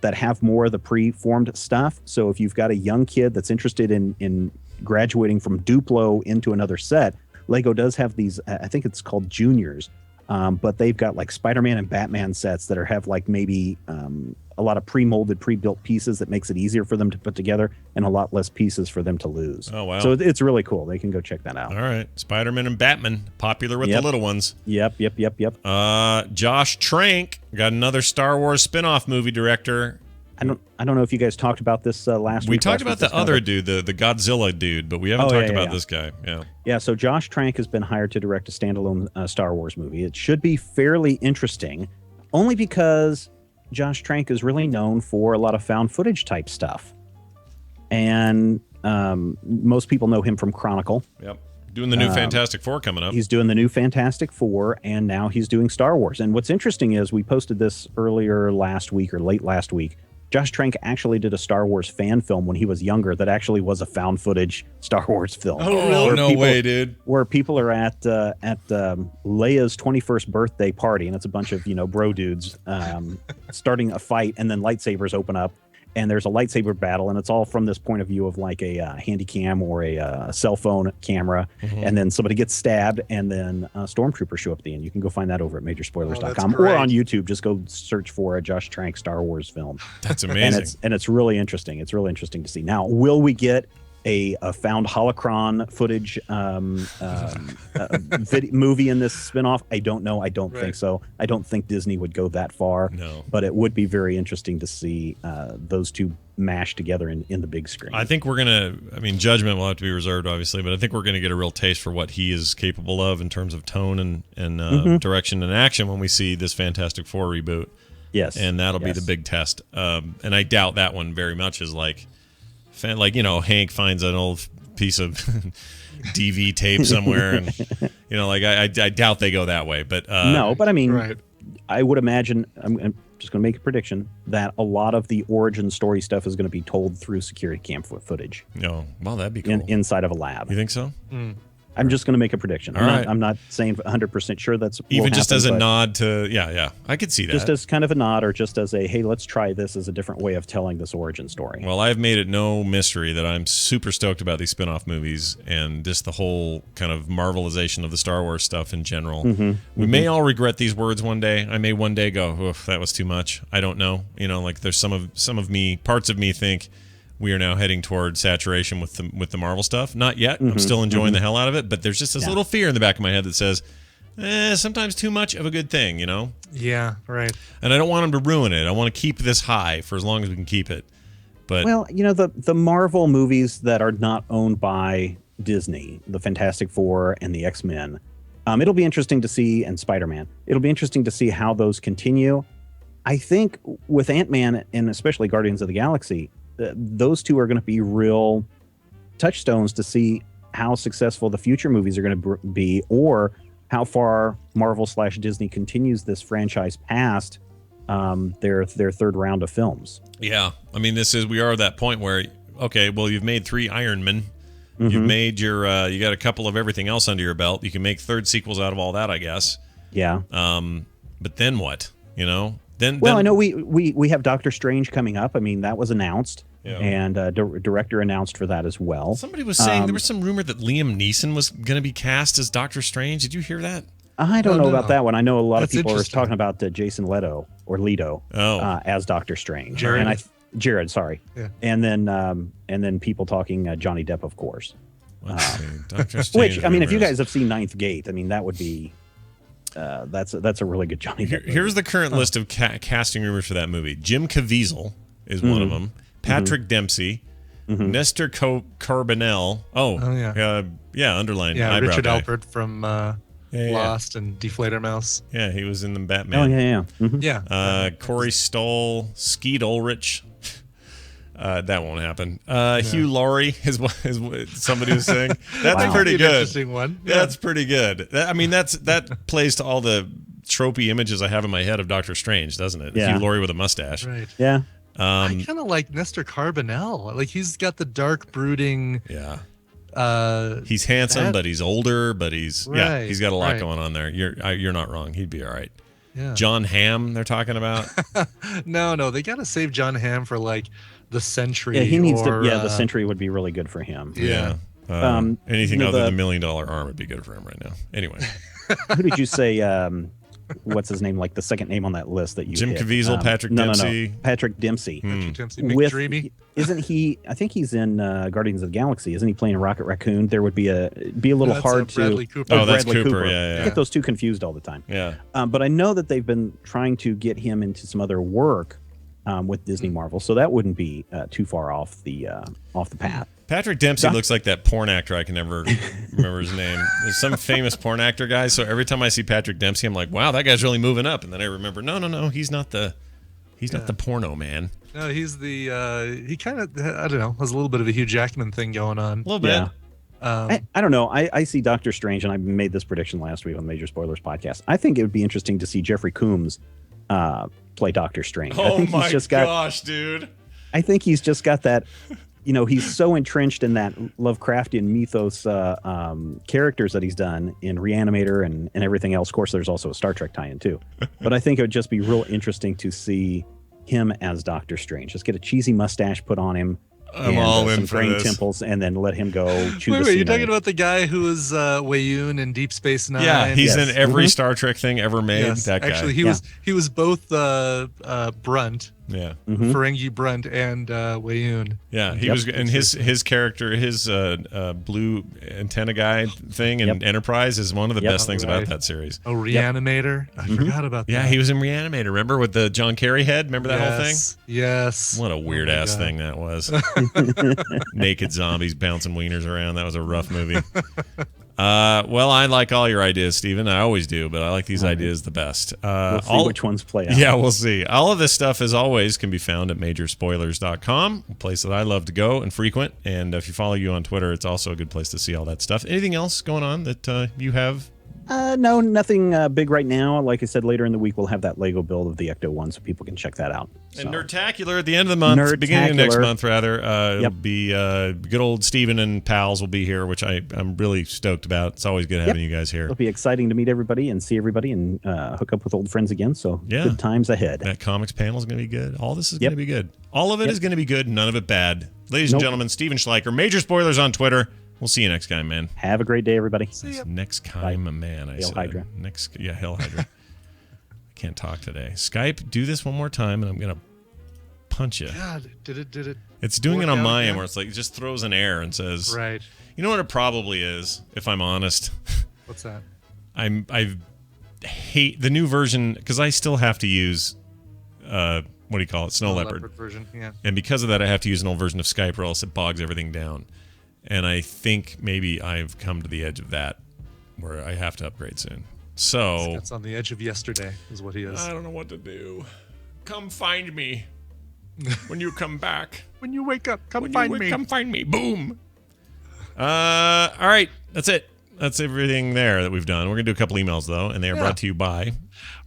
that have more of the pre-formed stuff. So if you've got a young kid that's interested in graduating from Duplo into another set, Lego does have these, I think it's called juniors, but they've got like Spider-Man and Batman sets that have like maybe a lot of pre-molded, pre-built pieces that makes it easier for them to put together and a lot less pieces for them to lose. Oh, wow. So it's really cool. They can go check that out. All right. Spider-Man and Batman, popular with the little ones. Yep. Josh Trank got another Star Wars spin-off movie director. I don't know if you guys talked about this last week. We talked about the other dude, the Godzilla dude, but we haven't talked about this guy. Yeah, so Josh Trank has been hired to direct a standalone Star Wars movie. It should be fairly interesting, only because Josh Trank is really known for a lot of found footage type stuff. And most people know him from Chronicle. Yep. Doing the new Fantastic Four coming up. He's doing the new Fantastic Four, and now he's doing Star Wars. And what's interesting is we posted this earlier last week or late last week. Josh Trank actually did a Star Wars fan film when he was younger that actually was a found footage Star Wars film. Oh, no way, dude. Where people are at Leia's 21st birthday party, and it's a bunch of, bro dudes starting a fight, and then lightsabers open up, and there's a lightsaber battle, and it's all from this point of view of like a handy cam or a cell phone camera, and then somebody gets stabbed, and then stormtroopers show up at the end. You can go find that over at majorspoilers.com or on YouTube. Just go search for a Josh Trank Star Wars film. That's amazing. And it's really interesting. It's really interesting to see. Now, will we get a found holocron footage movie in this spinoff? I don't know. I don't think so. I don't think Disney would go that far. No. But it would be very interesting to see those two mashed together in the big screen. I think we're going to, judgment will have to be reserved, obviously, but I think we're going to get a real taste for what he is capable of in terms of tone and direction and action when we see this Fantastic Four reboot. Yes. And that'll be the big test. And I doubt that one very much is like Hank finds an old piece of DV tape somewhere, and I doubt they go that way. But no, but I would imagine, I'm just going to make a prediction that a lot of the origin story stuff is going to be told through security cam footage. No, well, that'd be cool. Inside of a lab. You think so? I'm just going to make a prediction. I'm not saying 100% sure that's even just as a nod to I could see that. Just as kind of a nod, or just as a hey, let's try this as a different way of telling this origin story. Well, I've made it no mystery that I'm super stoked about these spin-off movies and just the whole kind of Marvelization of the Star Wars stuff in general. We may all regret these words one day. I may one day go, oof, that was too much. I don't know. There's some of me, parts of me think we are now heading toward saturation with the Marvel stuff. Not yet. I'm still enjoying the hell out of it, but there's just this little fear in the back of my head that says, sometimes too much of a good thing, Yeah, right. And I don't want them to ruin it. I want to keep this high for as long as we can keep it. But the Marvel movies that are not owned by Disney, the Fantastic Four and the X-Men, it'll be interesting to see, and Spider-Man, it'll be interesting to see how those continue. I think with Ant-Man and especially Guardians of the Galaxy, those two are going to be real touchstones to see how successful the future movies are going to be, or how far Marvel/Disney continues this franchise past their third round of films. Yeah, we are at that point where you've made 3 Iron Men, you've made your you got a couple of everything else under your belt. You can make third sequels out of all that, I guess. Yeah. But then what? I know we have Doctor Strange coming up. That was announced. Yeah. And director announced for that as well. Somebody was saying there was some rumor that Liam Neeson was going to be cast as Doctor Strange. Did you hear that? I don't know about that one. I know a lot of people are talking about Jason Leto as Doctor Strange. Jared, sorry. Yeah. And then people talking Johnny Depp, of course. Doctor Strange. Which if you guys have seen Ninth Gate, that would be. That's a really good Johnny Depp movie. Here's the current list of casting rumors for that movie. Jim Caviezel is one of them. Patrick Dempsey, Nestor Carbonell. Yeah, underline. Yeah, eyebrow Richard guy. Alpert from Lost and Deflator Mouse. Yeah, he was in the Batman. Oh, yeah. Yeah. Corey Stoll, Skeet Ulrich. That won't happen. Hugh Laurie is somebody was saying. That's pretty good. Interesting one. Yeah. That's pretty good. That plays to all the tropey images I have in my head of Doctor Strange, doesn't it? Yeah. Hugh Laurie with a mustache. Right. Yeah. I kind of like Nestor Carbonell. Like he's got the dark, brooding. Yeah. He's handsome, but he's older. But he's he's got a lot going on there. You're not wrong. He'd be all right. Yeah. John Hamm, they're talking about. No, they got to save John Hamm for like the Century. Yeah, he needs to. Yeah, the Century would be really good for him. Yeah. Anything other than $1 Million Arm would be good for him right now. Anyway. Who did you say? What's his name? Like the second name on that list that you Jim hit? Caviezel, Patrick Dempsey. No, Patrick Dempsey. Patrick Dempsey, McDreamy. Isn't he? I think he's in Guardians of the Galaxy. Isn't he playing Rocket Raccoon? There would be a little hard to. Bradley Cooper. Oh, that's Bradley Cooper. Yeah. I get those two confused all the time. Yeah. But I know that they've been trying to get him into some other work with Disney Marvel, so that wouldn't be too far off the path. Patrick Dempsey looks like that porn actor. I can never remember his name. There's some famous porn actor guy. So every time I see Patrick Dempsey, I'm like, wow, that guy's really moving up. And then I remember, no, he's not the porno man. No, he's the he kind of, I don't know, has a little bit of a Hugh Jackman thing going on. A little bit. Yeah. I don't know. I see Doctor Strange, and I made this prediction last week on the Major Spoilers podcast. I think it would be interesting to see Jeffrey Combs play Doctor Strange. Oh I think my he's just gosh, dude. I think he's just got that. He's so entrenched in that Lovecraftian mythos characters that he's done in Reanimator and everything else. Of course, there's also a Star Trek tie-in too. But I think it would just be real interesting to see him as Doctor Strange. Just get a cheesy mustache put on him. I'm all in some for brain this. temples, and then let him go. Chew Wait, the you're scenery. talking about the guy who was Wayun in Deep Space Nine? Yeah, he's in every Mhm. Star Trek thing ever made. Yes. That guy. Actually, he was both Brunt. Yeah. Ferengi Brunt and Wayun. Yeah, he was, and his character, his blue antenna guy thing in Enterprise is one of the best things about that series. Oh, Reanimator. I forgot about that. Yeah, he was in Reanimator. Remember with the John Kerry head? Remember that whole thing? Yes. What a weird ass thing that was. Naked zombies bouncing wieners around. That was a rough movie. Well, I like all your ideas, Steven. I always do, but I like these ideas the best. We'll see which ones play out. Yeah, we'll see. All of this stuff, as always, can be found at majorspoilers.com, a place that I love to go and frequent. And if you follow you on Twitter, it's also a good place to see all that stuff. Anything else going on that you have? No, nothing big right now. Like I said, later in the week, well have that Lego build of the Ecto-1, so people can check that out. And Nerdtacular at the end of the month, beginning of next month, rather. It'll be good old Steven and pals will be here, which I'm really stoked about. It's always good having you guys here. It'll be exciting to meet everybody and see everybody and hook up with old friends again. So good times ahead. That comics panel is going to be good. All this is going to be good. All of it is going to be good. None of it bad. Ladies and gentlemen, Steven Schleicher, Major Spoilers on Twitter. We'll see you next time, man. Have a great day, everybody. Next time, man. I Hail said. Hydra. Hail Hydra. I can't talk today. Skype, do this one more time, and I'm gonna punch you. God, did it? It's doing work it on out my again? end, where it's like it just throws an error and says, Right. You know what it probably is, if I'm honest. What's that? I hate the new version because I still have to use what do you call it? Snow Leopard version. Yeah. And because of that, I have to use an old version of Skype, or else it bogs everything down. And I think maybe I've come to the edge of that, where I have to upgrade soon. So It's on the edge of yesterday, is what he is. I don't know what to do. Come find me when you come back. When you wake up, come find me. Come find me. Boom. All right, that's it. That's everything there that we've done. We're gonna do a couple emails though, and they are brought to you by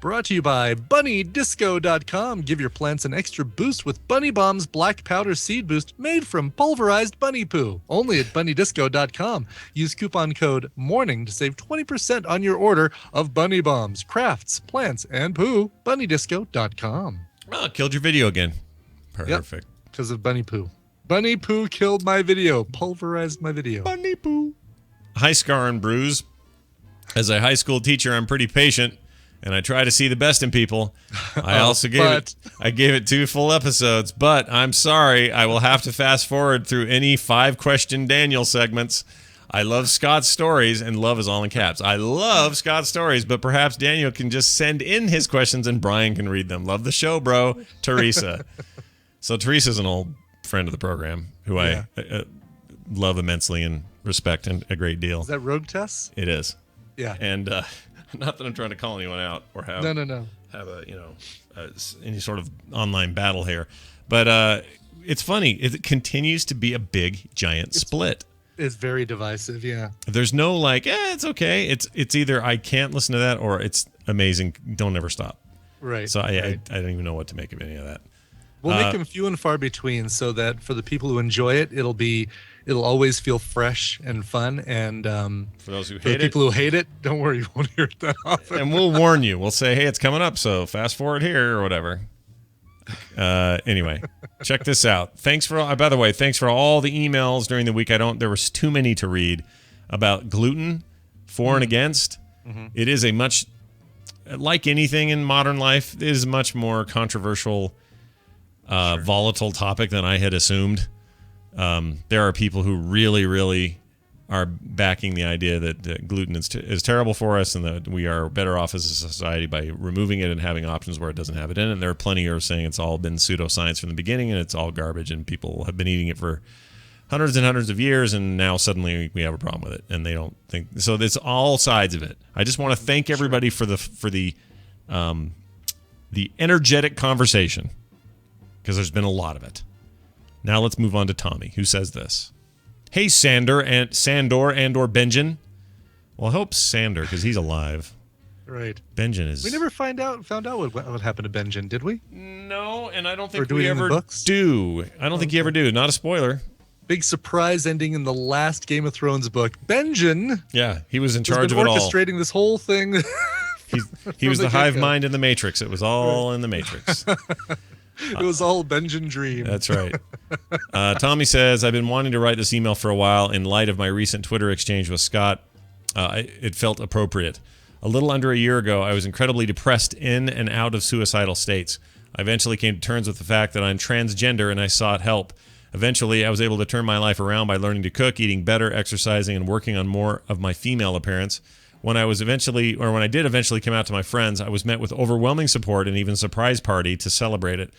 BunneyDisco.com. Give your plants an extra boost with Bunny Bomb's Black Powder Seed Boost made from pulverized bunny poo. Only at BunnyDisco.com. Use coupon code MORNING to save 20% on your order of Bunny Bombs, crafts, plants, and poo. BunnyDisco.com. Oh, killed your video again. Perfect. Because of bunny poo. Bunny poo killed my video. Pulverized my video. Bunny poo. Hi, Scar and Bruise. As a high school teacher, I'm pretty patient, and I try to see the best in people. I also gave it 2 full episodes, but I'm sorry, I will have to fast forward through any 5-question Daniel segments. I love Scott's stories, and love is all in caps. I love Scott's stories, but perhaps Daniel can just send in his questions and Brian can read them. Love the show, bro. Teresa. So Teresa's an old friend of the program, who I love immensely and respect and a great deal. Is that Rogue Tess? It is. Yeah. And not that I'm trying to call anyone out or have have a any sort of online battle here, but it's funny. It continues to be a big giant split. It's very divisive. Yeah. There's no like, it's okay. It's either I can't listen to that or it's amazing. Don't ever stop. Right. So I don't even know what to make of any of that. We'll make them few and far between, so that for the people who enjoy it, it'll always feel fresh and fun. And for those who for the people who hate it, don't worry, you won't hear it that often. And we'll warn you. We'll say, hey, it's coming up, so fast forward here or whatever. Anyway, check this out. By the way, thanks for all the emails during the week. There was too many to read about gluten, for and against. Mm-hmm. It is a much, like anything in modern life, it is a much more controversial, volatile topic than I had assumed. There are people who really, really are backing the idea that gluten is terrible for us and that we are better off as a society by removing it and having options where it doesn't have it in it. And there are plenty who are saying it's all been pseudoscience from the beginning and it's all garbage and people have been eating it for hundreds and hundreds of years and now suddenly we have a problem with it and they don't think so. It's all sides of it. I just want to thank everybody for the energetic conversation, because there's been a lot of it. Now let's move on to Tommy, who says this. Hey, Sandor and or Benjamin. Well, I hope Sander, because he's alive. Right. Benjamin is... We never found out what happened to Benjamin, did we? No, and I don't think we ever do. I don't think you ever do. Not a spoiler. Big surprise ending in the last Game of Thrones book. Benjamin. Yeah, he was in charge of it all. Orchestrating this whole thing. He was the hive mind in the Matrix. It was all in the Matrix. It was all Benjamin dream. That's right. Tommy says, I've been wanting to write this email for a while. In light of my recent Twitter exchange with Scott, it felt appropriate. A little under a year ago, I was incredibly depressed in and out of suicidal states. I eventually came to terms with the fact that I'm transgender and I sought help. Eventually, I was able to turn my life around by learning to cook, eating better, exercising, and working on more of my female appearance. When I did eventually come out to my friends, I was met with overwhelming support and even a surprise party to celebrate it.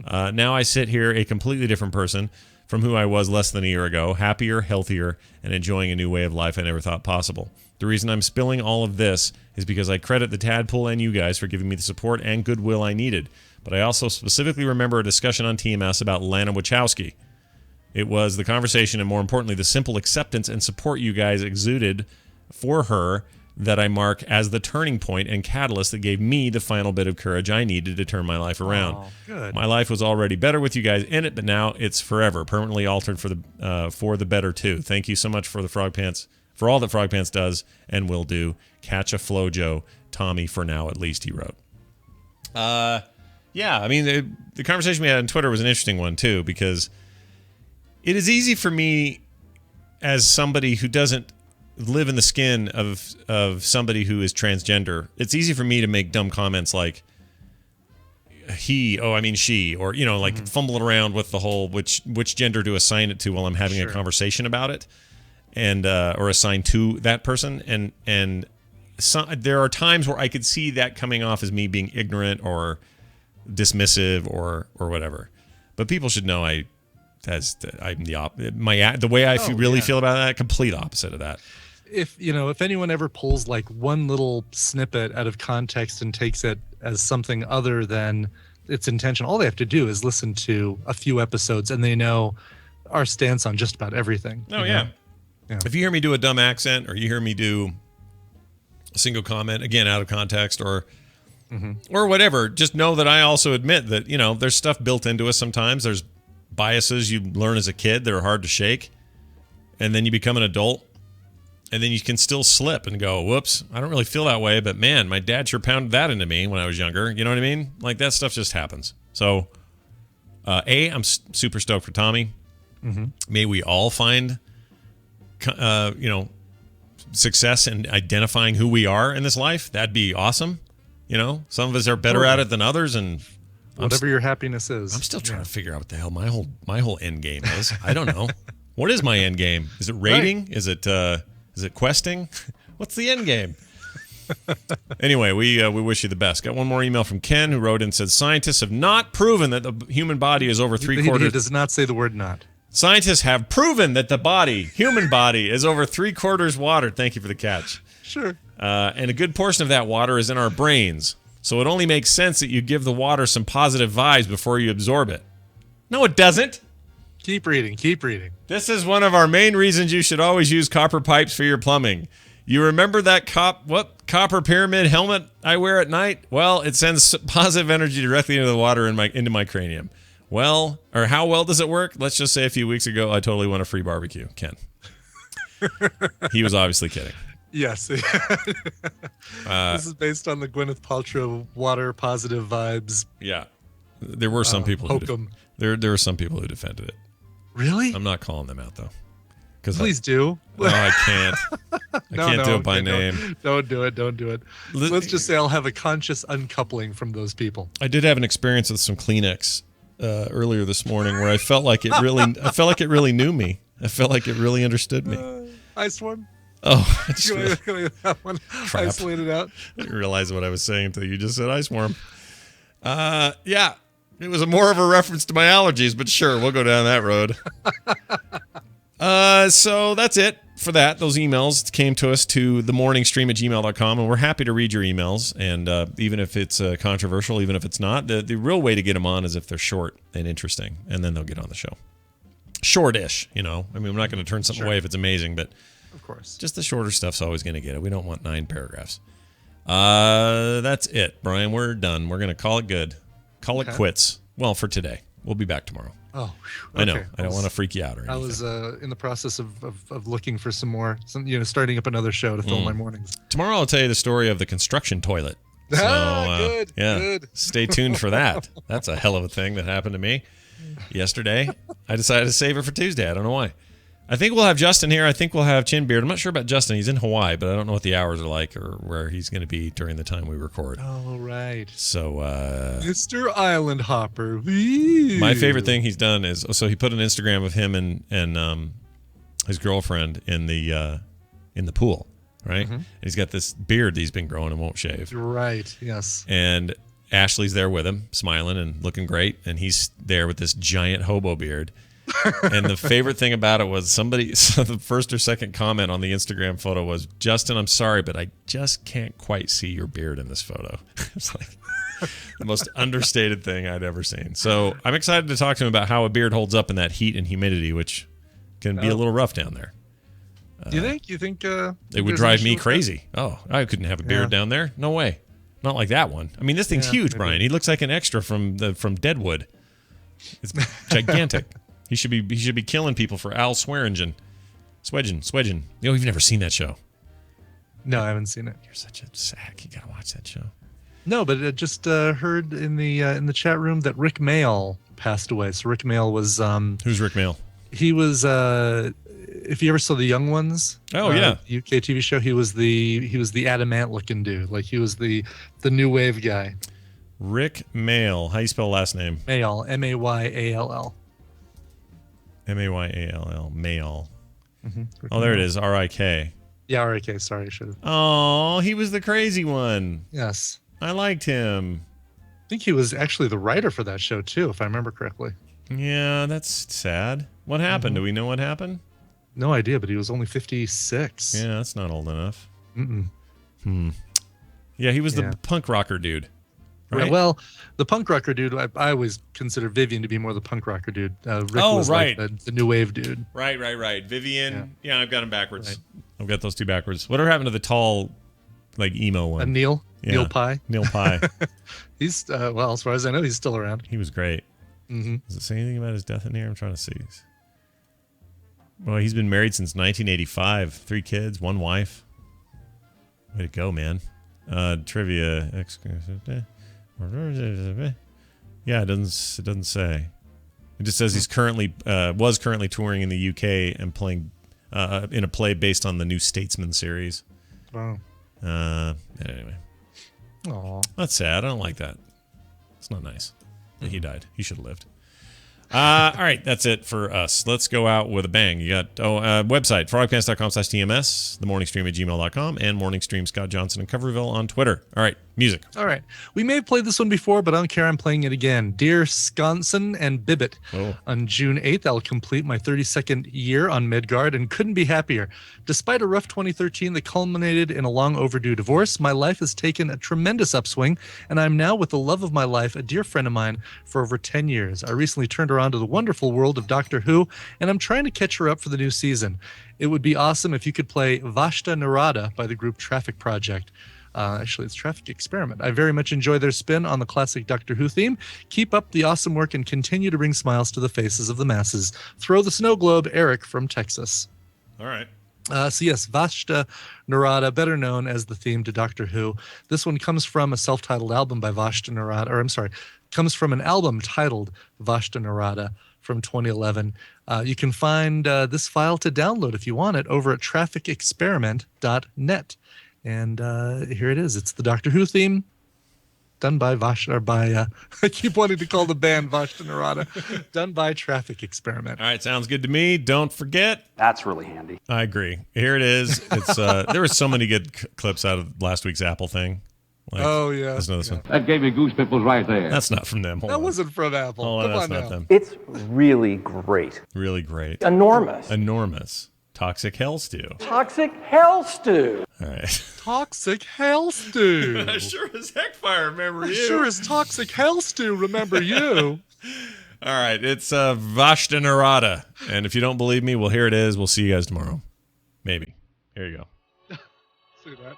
Now I sit here a completely different person from who I was less than a year ago, happier, healthier, and enjoying a new way of life I never thought possible. The reason I'm spilling all of this is because I credit the Tadpole and you guys for giving me the support and goodwill I needed. But I also specifically remember a discussion on TMS about Lana Wachowski. It was the conversation and, more importantly, the simple acceptance and support you guys exuded for her that I mark as the turning point and catalyst that gave me the final bit of courage I needed to turn my life around. Oh, good. My life was already better with you guys in it, but now it's forever, permanently altered for the better too. Thank you so much for for all that Frog Pants does and will do. Catch a flow, Joe. Tommy, for now at least, he wrote. Yeah, I mean, the conversation we had on Twitter was an interesting one too, because it is easy for me as somebody who doesn't live in the skin of somebody who is transgender. It's easy for me to make dumb comments like she, or fumble around with the whole which gender to assign it to while I'm having a conversation about it, and or assign to that person. And there are times where I could see that coming off as me being ignorant or dismissive or whatever. But people should know I'm the way I feel about that, complete opposite of that. If anyone ever pulls like one little snippet out of context and takes it as something other than its intention, all they have to do is listen to a few episodes and they know our stance on just about everything. Oh, yeah. If you hear me do a dumb accent or you hear me do a single comment, again, out of context or whatever, just know that I also admit that, there's stuff built into us sometimes. There's biases you learn as a kid that are hard to shake. And then you become an adult. And then you can still slip and go, whoops, I don't really feel that way, but man, my dad sure pounded that into me when I was younger. You know what I mean? Like, that stuff just happens. So, I'm super stoked for Tommy. May we all find, success in identifying who we are in this life. That'd be awesome. Some of us are better at it than others, and whatever your happiness is. I'm still trying to figure out what the hell my whole end game is. I don't know. What is my end game? Is it rating? Right. Is it questing? What's the end game? Anyway, we wish you the best. Got one more email from Ken who wrote in and said, scientists have not proven that the human body is over three-quarters. He does not say the word not. Scientists have proven that the human body, is over three-quarters water. Thank you for the catch. Sure. And a good portion of that water is in our brains. So it only makes sense that you give the water some positive vibes before you absorb it. No, it doesn't. Keep reading. Keep reading. This is one of our main reasons you should always use copper pipes for your plumbing. You remember that copper pyramid helmet I wear at night? Well, it sends positive energy directly into the water into my cranium. Well, or how well does it work? Let's just say a few weeks ago, I totally won a free barbecue. Ken. He was obviously kidding. Yes. This is based on the Gwyneth Paltrow water positive vibes. Yeah. There were some people there were some people who defended it. Really? I'm not calling them out though. Please do. No, I can't. I can't do it by name. Don't do it. Don't do it. Let's just say I'll have a conscious uncoupling from those people. I did have an experience with some Kleenex earlier this morning where I felt like it really knew me. I felt like it really understood me. Ice one. Oh, I just that one isolated out. I didn't realize what I was saying until you just said ice worm. Yeah, it was more of a reference to my allergies, but sure, we'll go down that road. So that's it for that. Those emails came to us to themorningstream@gmail.com, and we're happy to read your emails. And even if it's controversial, even if it's not, the real way to get them on is if they're short and interesting, and then they'll get on the show. Shortish, you know. I mean, I'm not going to turn something away if it's amazing, but of course, just the shorter stuff's always going to get it. We don't want 9 paragraphs. That's it, Brian. We're done. We're going to call it good. Call it quits. Well, for today. We'll be back tomorrow. Oh, okay. I know. I don't want to freak you out or anything. I was in the process of looking for starting up another show to fill my mornings. Tomorrow I'll tell you the story of the construction toilet. So, good. Stay tuned for that. That's a hell of a thing that happened to me yesterday. I decided to save it for Tuesday. I don't know why. I think we'll have Justin here. I think we'll have Chinbeard. I'm not sure about Justin. He's in Hawaii, but I don't know what the hours are like or where he's going to be during the time we record. Oh, right. So, Mr. Island Hopper. Wee. My favorite thing he's done is, so he put an Instagram of him and his girlfriend in the pool, right? Mm-hmm. And he's got this beard that he's been growing and won't shave. Right, yes. And Ashley's there with him, smiling and looking great, and he's there with this giant hobo beard. And the favorite thing about it was so the first or second comment on the Instagram photo was, Justin, I'm sorry, but I just can't quite see your beard in this photo. It's like the most understated thing I'd ever seen. So I'm excited to talk to him about how a beard holds up in that heat and humidity, which can be a little rough down there. You think it would drive me crazy. Oh, I couldn't have a beard down there. No way. Not like that one. I mean, this thing's huge, maybe. Brian. He looks like an extra from Deadwood. It's gigantic. He should be killing people for Al Swearingen. Swedgen. You know, you've never seen that show. No, I haven't seen it. You're such a sack. You gotta watch that show. No, but I just heard in the chat room that Rick Mayall passed away. So Rick Mayall was who's Rick Mayall? He was if you ever saw The Young Ones, oh yeah, UK TV show, he was the adamant looking dude. Like he was the new wave guy. Rick Mayall. How do you spell last name? Mayall. Mayall. Mayall. Mayall. Mm-hmm. Oh, there it is. R-I-K. Yeah, R-I-K. Sorry, I should have. Oh, he was the crazy one. Yes. I liked him. I think he was actually the writer for that show, too, if I remember correctly. Yeah, that's sad. What happened? Do we know what happened? No idea, but he was only 56. Yeah, that's not old enough. Mm-mm. Yeah, he was the punk rocker dude. Right? Yeah, well, the punk rocker dude, I always consider Vivian to be more the punk rocker dude. Rick was right. Like the new wave dude. Right. Vivian. Yeah, I've got him backwards. Right. I've got those two backwards. Whatever happened to the tall, like, emo one? Neil? Yeah. Neil Pye? Neil Pye. He's, well, as far as I know, he's still around. He was great. Mm-hmm. Does it say anything about his death in here? I'm trying to see. Well, he's been married since 1985. 3 kids, 1 wife. Way to go, man. Trivia. Yeah, it doesn't say. It just says he's was currently touring in the UK and playing in a play based on the New Statesman series. Wow. Anyway. Aw. That's sad. I don't like that. It's not nice. He died. He should have lived. All right, that's it for us. Let's go out with a bang. You got website, frogpants.com/TMS, themorningstream@gmail.com, and morningstream Scott Johnson and Coverville on Twitter. All right, music. All right. We may have played this one before, but I don't care. I'm playing it again. Dear Sconson and Bibbit. On June 8th, I'll complete my 32nd year on Midgard and couldn't be happier. Despite a rough 2013 that culminated in a long overdue divorce, my life has taken a tremendous upswing, and I'm now with the love of my life, a dear friend of mine, for over 10 years. I recently turned her on to the wonderful world of Doctor Who, and I'm trying to catch her up for the new season. It would be awesome if you could play Vashta Narada by the group Traffic Project. Actually, it's Traffic Experiment. I very much enjoy their spin on the classic Doctor Who theme. Keep up the awesome work and continue to bring smiles to the faces of the masses. Throw the snow globe, Eric from Texas. All right. So yes, Vashta Narada, better known as the theme to Doctor Who. This one comes from a self-titled album by Vashta Narada, comes from an album titled Vashta Narada from 2011. You can find this file to download if you want it over at trafficexperiment.net. And here it is. It's the Doctor Who theme, done by I keep wanting to call the band Vashta Narada, done by Traffic Experiment. All right, sounds good to me. Don't forget. That's really handy. I agree. Here it is. It's there were so many good clips out of last week's Apple thing. Like, oh yeah, listen to this one. That gave me goose pimples right there. That's not from them. Hold that on. wasn't from Apple. Hold on, Come on that's not now. them. It's really great. Really great. Enormous. Enormous. Toxic Hell Stew. Toxic Hell Stew. All right. Toxic Hell Stew. I sure as heck fire remember you. Sure as Toxic Hell Stew remember you. All right, it's Vashta Narada. And if you don't believe me, well, here it is. We'll see you guys tomorrow. Maybe. Here you go. See that?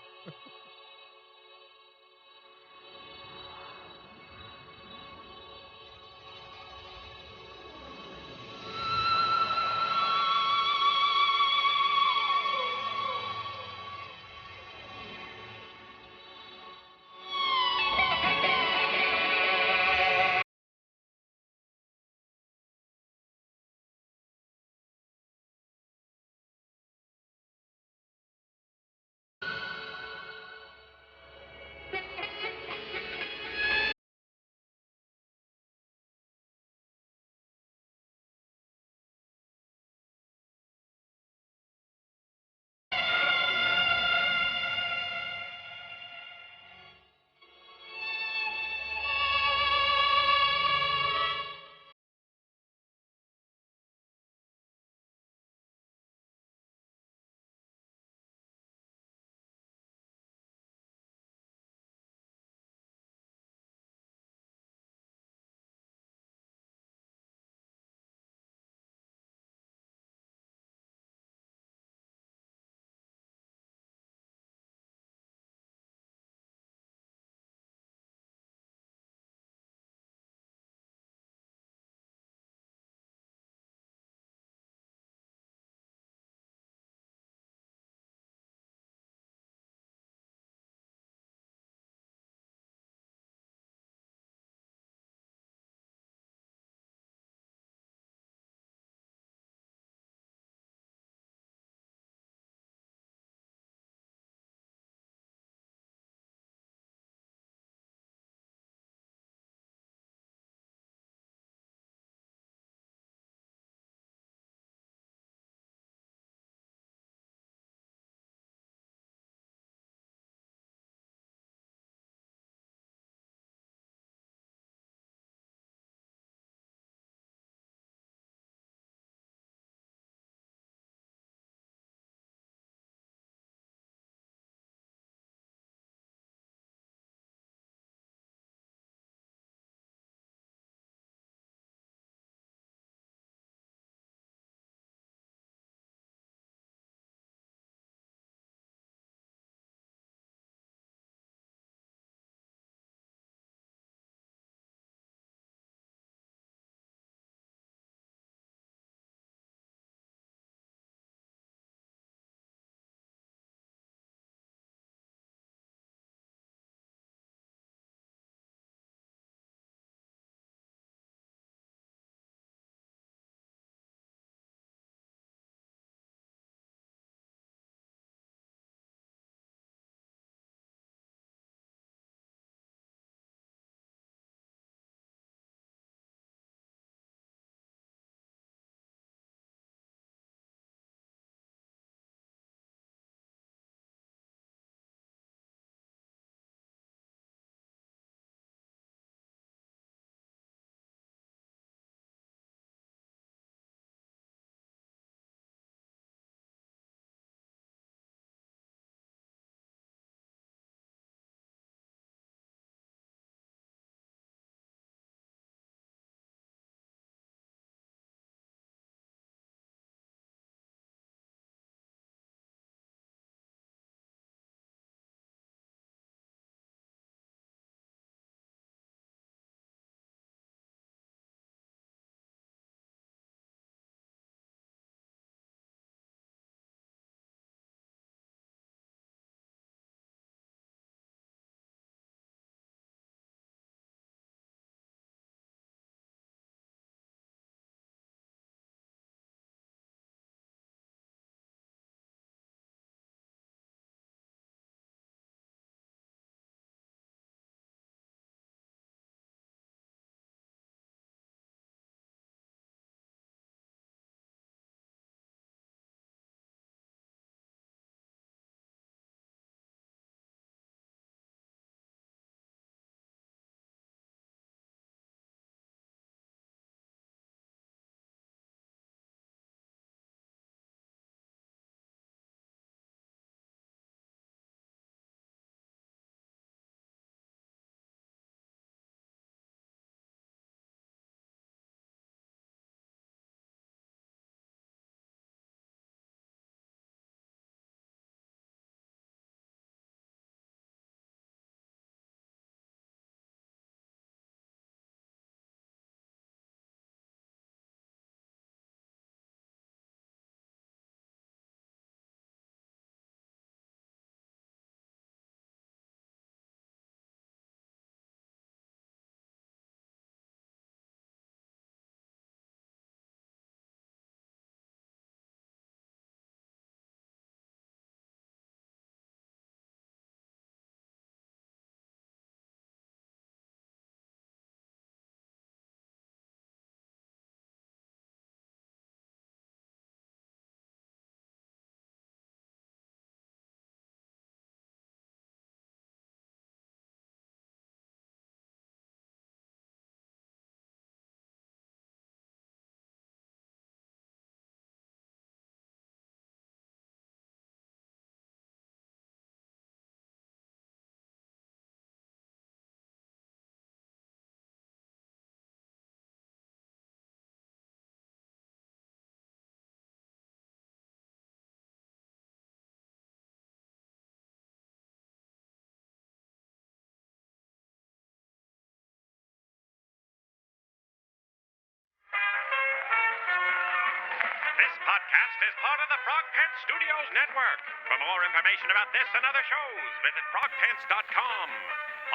podcast is part of the Frog Pants Studios Network. For more information about this and other shows, visit frogpants.com.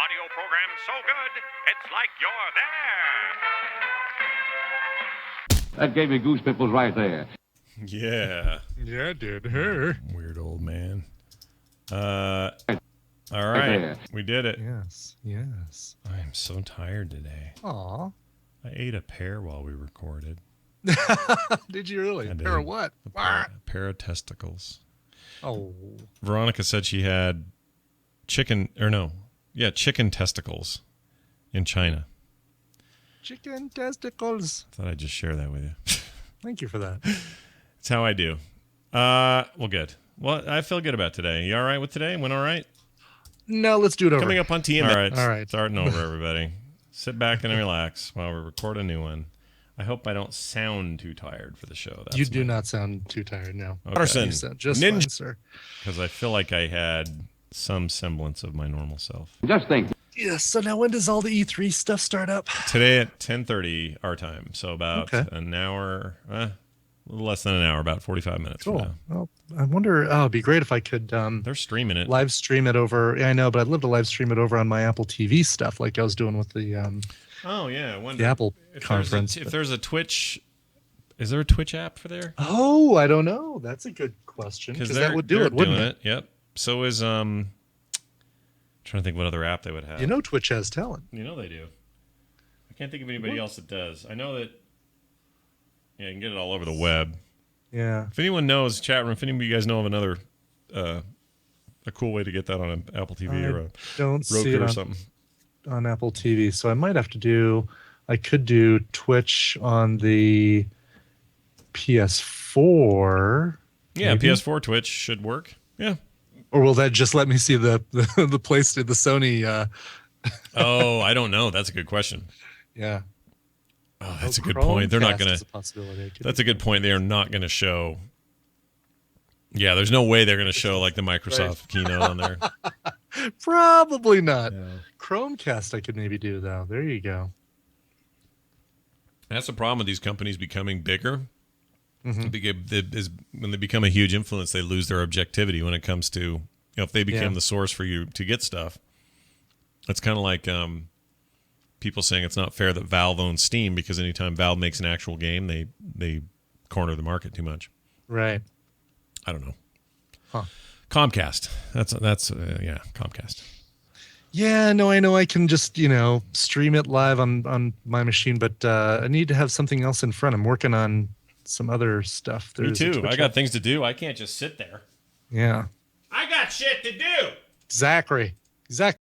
Audio program so good, it's like you're there. That gave me goose pimples right there. Yeah. Yeah, dude. Her. Weird old man. All right. We did it. Yes. Yes. I am so tired today. Aw. I ate a pear while we recorded. Did you really? I did. Pair of what? A pair of testicles. Oh. Veronica said she had chicken testicles in China. Chicken testicles. Thought I'd just share that with you. Thank you for that. That's how I do. Well, good. Well, I feel good about today. You all right with today? Went all right? No, let's do it over. Coming up on TMS. All right. Starting over, everybody. Sit back and relax while we record a new one. I hope I don't sound too tired for the show. You do not sound too tired now. Okay. Carson, you sound just fine, sir. Because I feel like I had some semblance of my normal self. Just think. Yeah, so now when does all the E3 stuff start up? Today at 10:30 our time. So about an hour, a little less than an hour, about 45 minutes from now. Well, I wonder, it'd be great if I could they're streaming it. Live stream it over. Yeah, I know, but I'd love to live stream it over on my Apple TV stuff like I was doing with the the Apple conference. If there's a Twitch, is there a Twitch app for there? Oh, I don't know. That's a good question. Because that would do it, wouldn't it? Yep. So is trying to think what other app they would have. You know Twitch has talent. You know they do. I can't think of anybody else that does. I know that you can get it all over the web. Yeah. If anyone knows, chat room, if any of you guys know of another a cool way to get that on an Apple TV or a Roku or something. On Apple TV. So I might have to I could do Twitch on the PS4. Yeah, maybe? PS4 Twitch should work. Yeah. Or will that just let me see the PlayStation, the Sony? Oh, I don't know. That's a good question. Yeah. Oh, that's a good point. They're not going to. That's a good point. They are not going to show. Yeah, there's no way they're going to show like the Microsoft keynote on there. Probably not. Yeah. Chromecast I could maybe do though. There you go. That's the problem with these companies becoming bigger. Mm-hmm. When they become a huge influence, they lose their objectivity when it comes to, if they become the source for you to get stuff. It's kind of like people saying it's not fair that Valve owns Steam because anytime Valve makes an actual game, they corner the market too much. Right. I don't know. Huh. Comcast. That's Comcast. Yeah, no, I know I can just, stream it live on my machine, but I need to have something else in front. I'm working on some other stuff. Me too. I got things to do. I can't just sit there. Yeah. I got shit to do. Zachary.